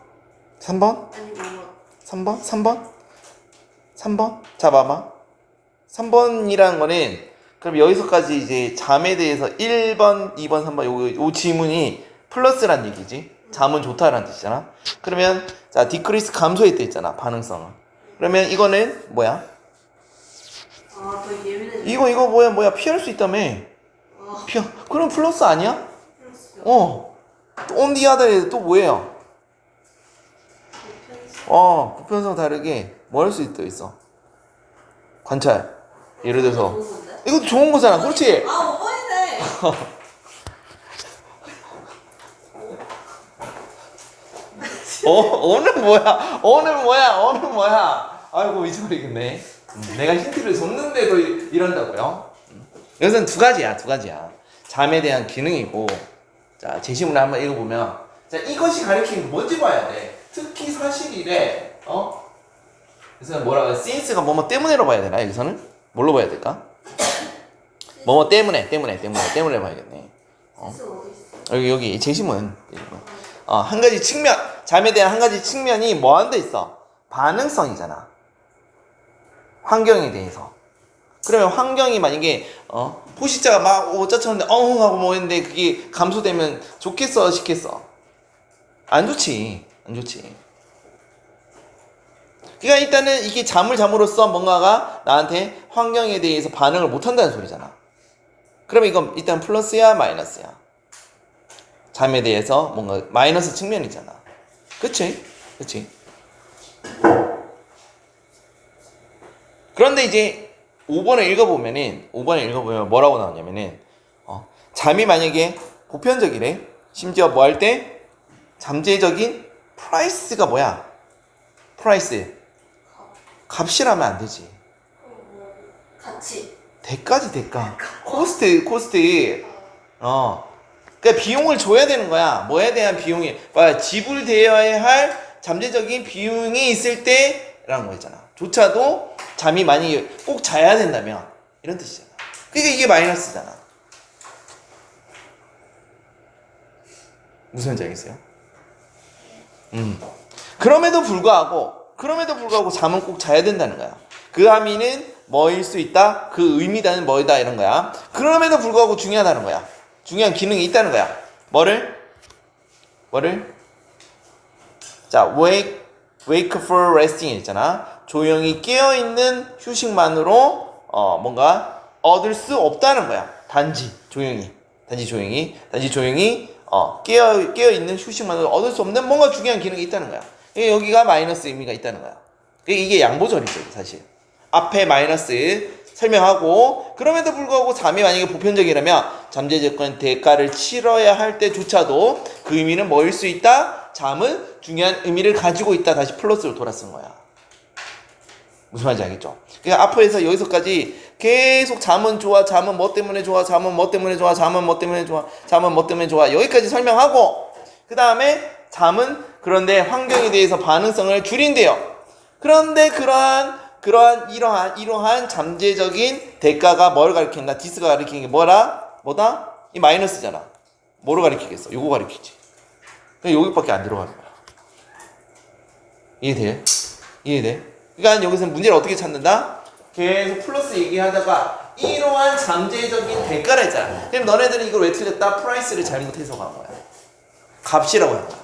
Speaker 2: 3번?
Speaker 1: 아니 5번.
Speaker 2: 3번? 3번? 3번? 자, 봐봐. 3번이라는 거는 그럼 여기서까지 이제 잠에 대해서 1번, 2번, 3번 요 지문이 플러스란 얘기지. 잠은 좋다라는 뜻이잖아. 그러면 자, 디크리스 감소했다 했잖아. 반응성은. 그러면 이거는 뭐야?
Speaker 1: 더 예민해져.
Speaker 2: 이거 뭐야? 피할 수 있다며. 피하. 그럼 플러스 아니야?
Speaker 1: 플러스요.
Speaker 2: on the other 또 뭐예요?
Speaker 1: 편성.
Speaker 2: 보편성 다르게 뭐 할 수 있어? 관찰. 예를 들어서
Speaker 1: 좋은 건데?
Speaker 2: 이것도 좋은 거잖아. 그렇지?
Speaker 1: 아, 5번이네.
Speaker 2: 오는 뭐야? 오는 뭐야? 아이고 미쳐버리겠네. 내가 힌트를 줬는데도 이런다고요? 이것은 두 가지야. 잠에 대한 기능이고, 자 제시문을 한번 읽어보면, 자 이것이 가리키는 게 뭔지 봐야 돼. 특히 사실이래. 그래서 뭐라고 해? since가 뭐뭐 때문에로 봐야 되나? 여기서는 뭘로 봐야 될까? 뭐뭐 때문에 봐야겠네.
Speaker 1: 실수 어디 있어?
Speaker 2: 여기 제시문. 한 가지 측면, 잠에 대한 한 가지 측면이 뭐 하는 데 있어? 반응성이잖아. 환경에 대해서. 그러면 환경이 만약에 포식자가 막 쫓아오는데 하고 뭐 했는데 그게 감소되면 좋겠어, 싫겠어? 안 좋지. 그러니까 일단은 이게 잠을 잠으로써 뭔가가 나한테 환경에 대해서 반응을 못 한다는 소리잖아. 그러면 이건 일단 플러스야, 마이너스야? 잠에 대해서 뭔가 마이너스 측면이잖아. 그치? 그런데 이제 5번을 읽어보면 뭐라고 나오냐면은, 잠이 만약에 보편적이래. 심지어 뭐 할 때? 잠재적인 프라이스가 뭐야? 프라이스. 값이라면 안 되지.
Speaker 1: 같이.
Speaker 2: 대가지, 대가. 코스트. 그러니까 비용을 줘야 되는 거야. 뭐에 대한 비용이, 지불되어야 할 잠재적인 비용이 있을 때라는 거 있잖아. 조차도 잠이 만약에 꼭 자야 된다면 이런 뜻이잖아. 그러니까 이게 마이너스잖아. 무슨 말인지 알겠어요? 그럼에도 불구하고 잠은 꼭 자야 된다는 거야. 그 함의는 뭐일 수 있다? 그 의미다는 뭐이다 이런 거야. 그럼에도 불구하고 중요하다는 거야. 중요한 기능이 있다는 거야. 뭐를? 자, wake for resting 있잖아. 조용히 깨어있는 휴식만으로 뭔가 얻을 수 없다는 거야. 단지 조용히 깨어있는 휴식만으로 얻을 수 없는 뭔가 중요한 기능이 있다는 거야. 여기가 마이너스 의미가 있다는 거야. 이게 양보절이죠, 사실. 앞에 마이너스 설명하고, 그럼에도 불구하고 잠이 만약에 보편적이라면 잠재적 대가를 치러야 할 때조차도 그 의미는 뭐일 수 있다? 잠은 중요한 의미를 가지고 있다. 다시 플러스로 돌아 쓴 거야. 무슨 말인지 알겠죠? 그러니까 앞에서 여기서까지 계속 잠은 좋아, 잠은 뭐 때문에 좋아, 여기까지 설명하고, 그 다음에 잠은 그런데 환경에 대해서 반응성을 줄인대요. 그런데 이러한 잠재적인 대가가 뭘 가리킨다? 디스가 가리키는 게 뭐다? 이 마이너스잖아. 뭐로 가리키겠어? 요거 가리키지. 여기밖에 안 들어가는 거야. 이해돼? 그러니까 여기서 문제를 어떻게 찾는다? 계속 플러스 얘기하다가 이러한 잠재적인 대가라 했잖아. 그럼 너네들은 이걸 왜 틀렸다? 프라이스를 잘못 해석한 거야. 값이라고 한 거야.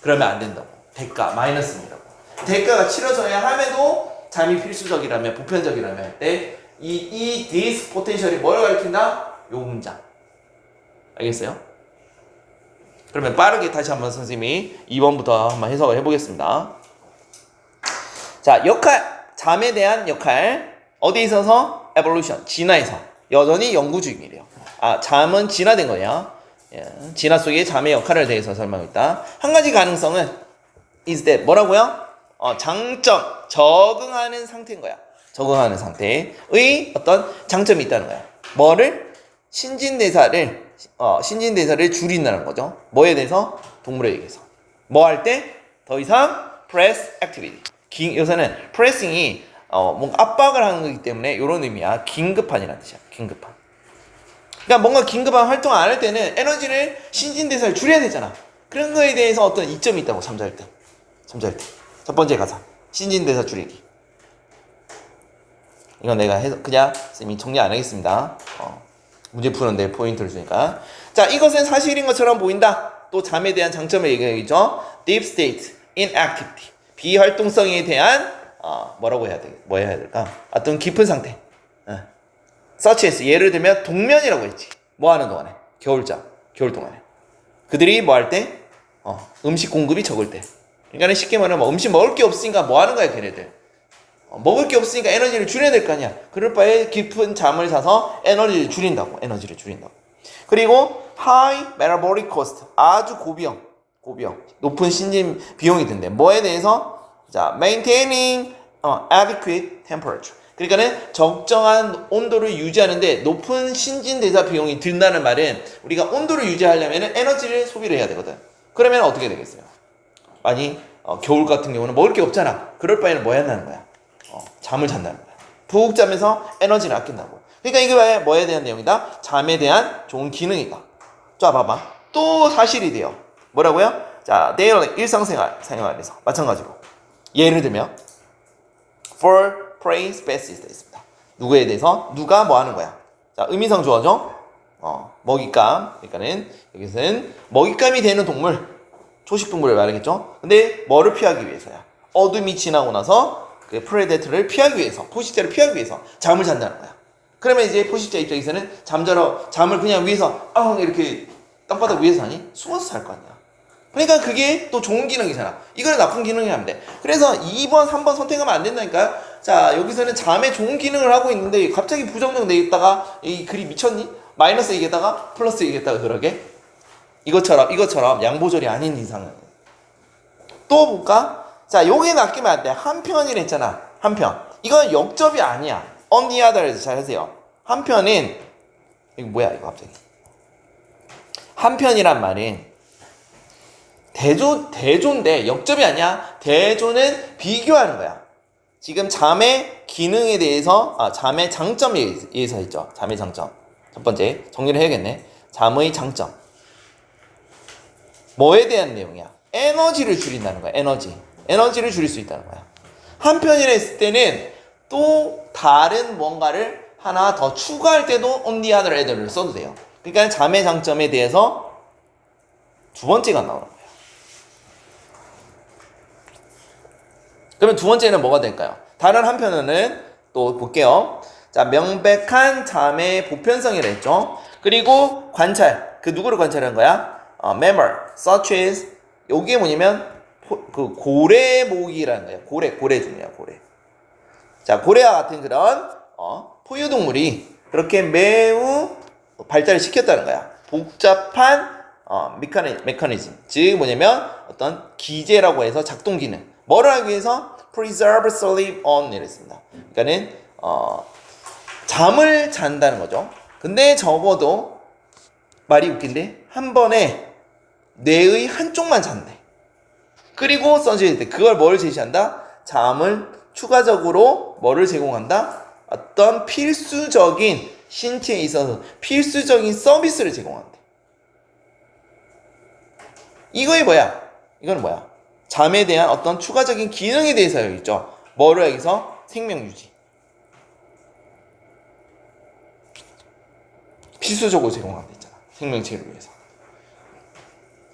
Speaker 2: 그러면 안 된다고. 대가, 마이너스입니다고. 대가가 치러져야 함에도 잠이 필수적이라면, 보편적이라면 할 때 이 this potential이 뭘 가리킨다? 요 문장. 알겠어요? 그러면 빠르게 다시 한번 선생님이 2번부터 한번 해석을 해보겠습니다. 자, 잠에 대한 역할. 어디에 있어서? evolution, 진화에서. 여전히 연구 중이래요. 잠은 진화된 거야. 진화 속에 잠의 역할에 대해서 설명했다. 한 가지 가능성은 is that 뭐라고요? 장점, 적응하는 상태인 거야. 적응하는 상태의 어떤 장점이 있다는 거야. 뭐를? 신진대사를 줄인다는 거죠. 뭐에 대해서? 동물에 의해서. 뭐 할 때? 더 이상 press activity. 요새는 pressing이 뭔가 압박을 하는 거기 때문에 이런 의미야. 긴급한이라는 뜻이야. 긴급한. 그러니까 뭔가 긴급한 활동 안 할 때는 에너지를, 신진대사를 줄여야 되잖아. 그런 거에 대해서 어떤 이점이 있다고. 잠잘 때. 첫 번째 가사. 신진대사 줄이기. 이건 내가 그냥 쌤이 정리 안 하겠습니다. 문제 푸는데 포인트를 주니까. 자, 이것은 사실인 것처럼 보인다. 또 잠에 대한 장점을 얘기하죠. Deep state, inactivity. 비활동성에 대한 뭐라고 해야 돼? 뭐 해야 될까? 어떤 깊은 상태. such as, 예를 들면 동면이라고 했지. 뭐 하는 동안에? 겨울 동안에. 그들이 뭐 할 때? 음식 공급이 적을 때. 그러니까 쉽게 말하면 음식 먹을 게 없으니까 뭐 하는 거야 걔네들. 먹을 게 없으니까 에너지를 줄여야 될 거 아니야. 그럴 바에 깊은 잠을 자서 에너지를 줄인다고. 그리고 high metabolic cost, 아주 고비용, 높은 신진 비용이 든대. 뭐에 대해서? 자, maintaining adequate temperature. 그러니까는 적정한 온도를 유지하는데 높은 신진대사 비용이 든다는 말은 우리가 온도를 유지하려면 에너지를 소비를 해야 되거든. 그러면 어떻게 되겠어요? 아니 겨울 같은 경우는 먹을 게 없잖아. 그럴 바에는 뭐 해야 한다는 거야? 잠을 잔다는 거야. 푹 자면서 에너지를 아낀다고. 그러니까 이게 뭐에 대한 내용이다? 잠에 대한 좋은 기능이다. 자, 봐봐. 또 사실이 돼요. 뭐라고요? 자, daily 일상생활에서 마찬가지로 예를 들면 for praise basis 돼 있습니다. 누구에 대해서? 누가 뭐 하는 거야? 자, 의미상 주어죠? 먹잇감. 그러니까는 여기서는 먹잇감이 되는 동물, 초식동물을 말하겠죠? 근데 뭐를 피하기 위해서야? 어둠이 지나고 나서 그 프레데터를 피하기 위해서, 포식자를 피하기 위해서 잠을 잔다는 거야. 그러면 이제 포식자 입장에서는 잠을 그냥 위에서 이렇게 땅바닥 위에서 하니? 숨어서 잘 거 아니야. 그러니까 그게 또 좋은 기능이잖아. 이거는 나쁜 기능이 안 돼. 그래서 2번, 3번 선택하면 안 된다니까요. 자, 여기서는 잠에 좋은 기능을 하고 있는데 갑자기 부정적 내겠다가 이 글이 미쳤니? 마이너스 얘기했다가 플러스 얘기했다가 그러게? 이것처럼 양보절이 아닌 이상은. 또 볼까? 자, 요게 낚이면 안 돼. 한편이라 했잖아. 한편. 이건 역접이 아니야. on the other에서 잘 하세요. 한편은 이거 뭐야 이거 갑자기. 한편이란 말은 대조인데 역접이 아니야. 대조는 비교하는 거야. 지금 잠의 기능에 대해서 잠의 장점에 의해서 했죠. 잠의 장점. 첫 번째 정리를 해야겠네. 잠의 장점. 뭐에 대한 내용이야? 에너지를 줄인다는 거야. 에너지를 줄일 수 있다는 거야. 한편이라 했을 때는 또 다른 뭔가를 하나 더 추가할 때도 on the other 애들을 써도 돼요. 그러니까 잠의 장점에 대해서 두 번째가 나오는 거예요. 그러면 두 번째는 뭐가 될까요? 다른 한편은 또 볼게요. 자, 명백한 잠의 보편성이라 했죠. 그리고 관찰. 그 누구를 관찰하는 거야? memory, such as 요게 뭐냐면 그 고래목이라는 거야. 고래 중이야, 고래. 자, 고래와 같은 그런 포유동물이 그렇게 매우 발달을 시켰다는 거야. 복잡한 메커니즘. 즉 뭐냐면 어떤 기제라고 해서 작동 기능. 뭐를 하기 위해서? preserve sleep on 이랬습니다. 그러니까는 잠을 잔다는 거죠. 근데 적어도 말이 웃긴데 한 번에 뇌의 한쪽만 잔대. 그리고 써질 때 그걸 뭘 제시한다? 잠을 추가적으로 뭐를 제공한다? 어떤 필수적인 신체에 있어서 필수적인 서비스를 제공한대. 이거는 뭐야? 잠에 대한 어떤 추가적인 기능에 대해서 여기 있죠. 뭐로 여기서? 생명 유지. 필수적으로 제공한다 있잖아. 생명체를 위해서.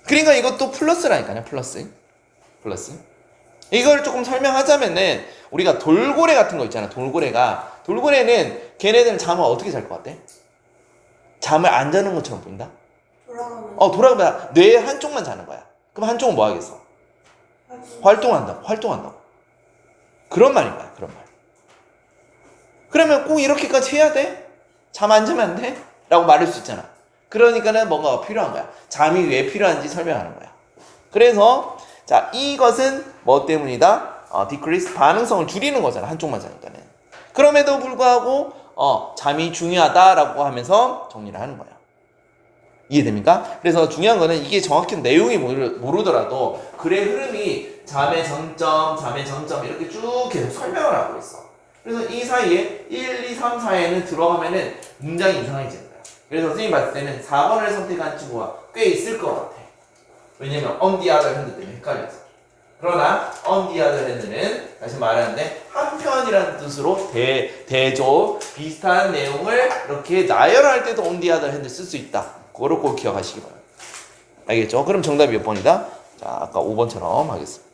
Speaker 2: 그러니까 이것도 플러스라니까요. 플러스. 이걸 조금 설명하자면은 우리가 돌고래 같은 거 있잖아. 돌고래는 걔네들은 잠을 어떻게 잘 것 같아? 잠을 안 자는 것처럼 보인다? 돌아가면 뇌의 한쪽만 자는 거야. 그럼 한쪽은 뭐 하겠어? 활동한다고. 그런 말인 거야. 그런 말. 그러면 꼭 이렇게까지 해야 돼? 잠 안 자면 안 돼? 라고 말할 수 있잖아. 그러니까는 뭔가가 필요한 거야. 잠이 왜 필요한지 설명하는 거야. 그래서 자, 이것은 뭐 때문이다? decrease 반응성을 줄이는 거잖아. 한쪽만 자니까는. 그럼에도 불구하고 잠이 중요하다라고 하면서 정리를 하는 거야. 이해됩니까? 그래서 중요한 거는 이게 정확히 내용이 모르더라도 글의 흐름이 잠의 정점 이렇게 쭉 계속 설명을 하고 있어. 그래서 이 사이에 1, 2, 3, 4에는 들어가면은 문장이 이상해지는 거야. 그래서 선생님이 봤을 때는 4번을 선택한 친구가 꽤 있을 것 같아. 왜냐면 on the other hand 때문에 헷갈려서. 그러나 on the other hand는 다시 말하는데 한편이라는 뜻으로 대조 비슷한 내용을 이렇게 나열할 때도 on the other hand 쓸 수 있다. 그거를 꼭 기억하시기 바랍니다. 알겠죠? 그럼 정답이 몇 번이다? 자, 아까 5번처럼 하겠습니다.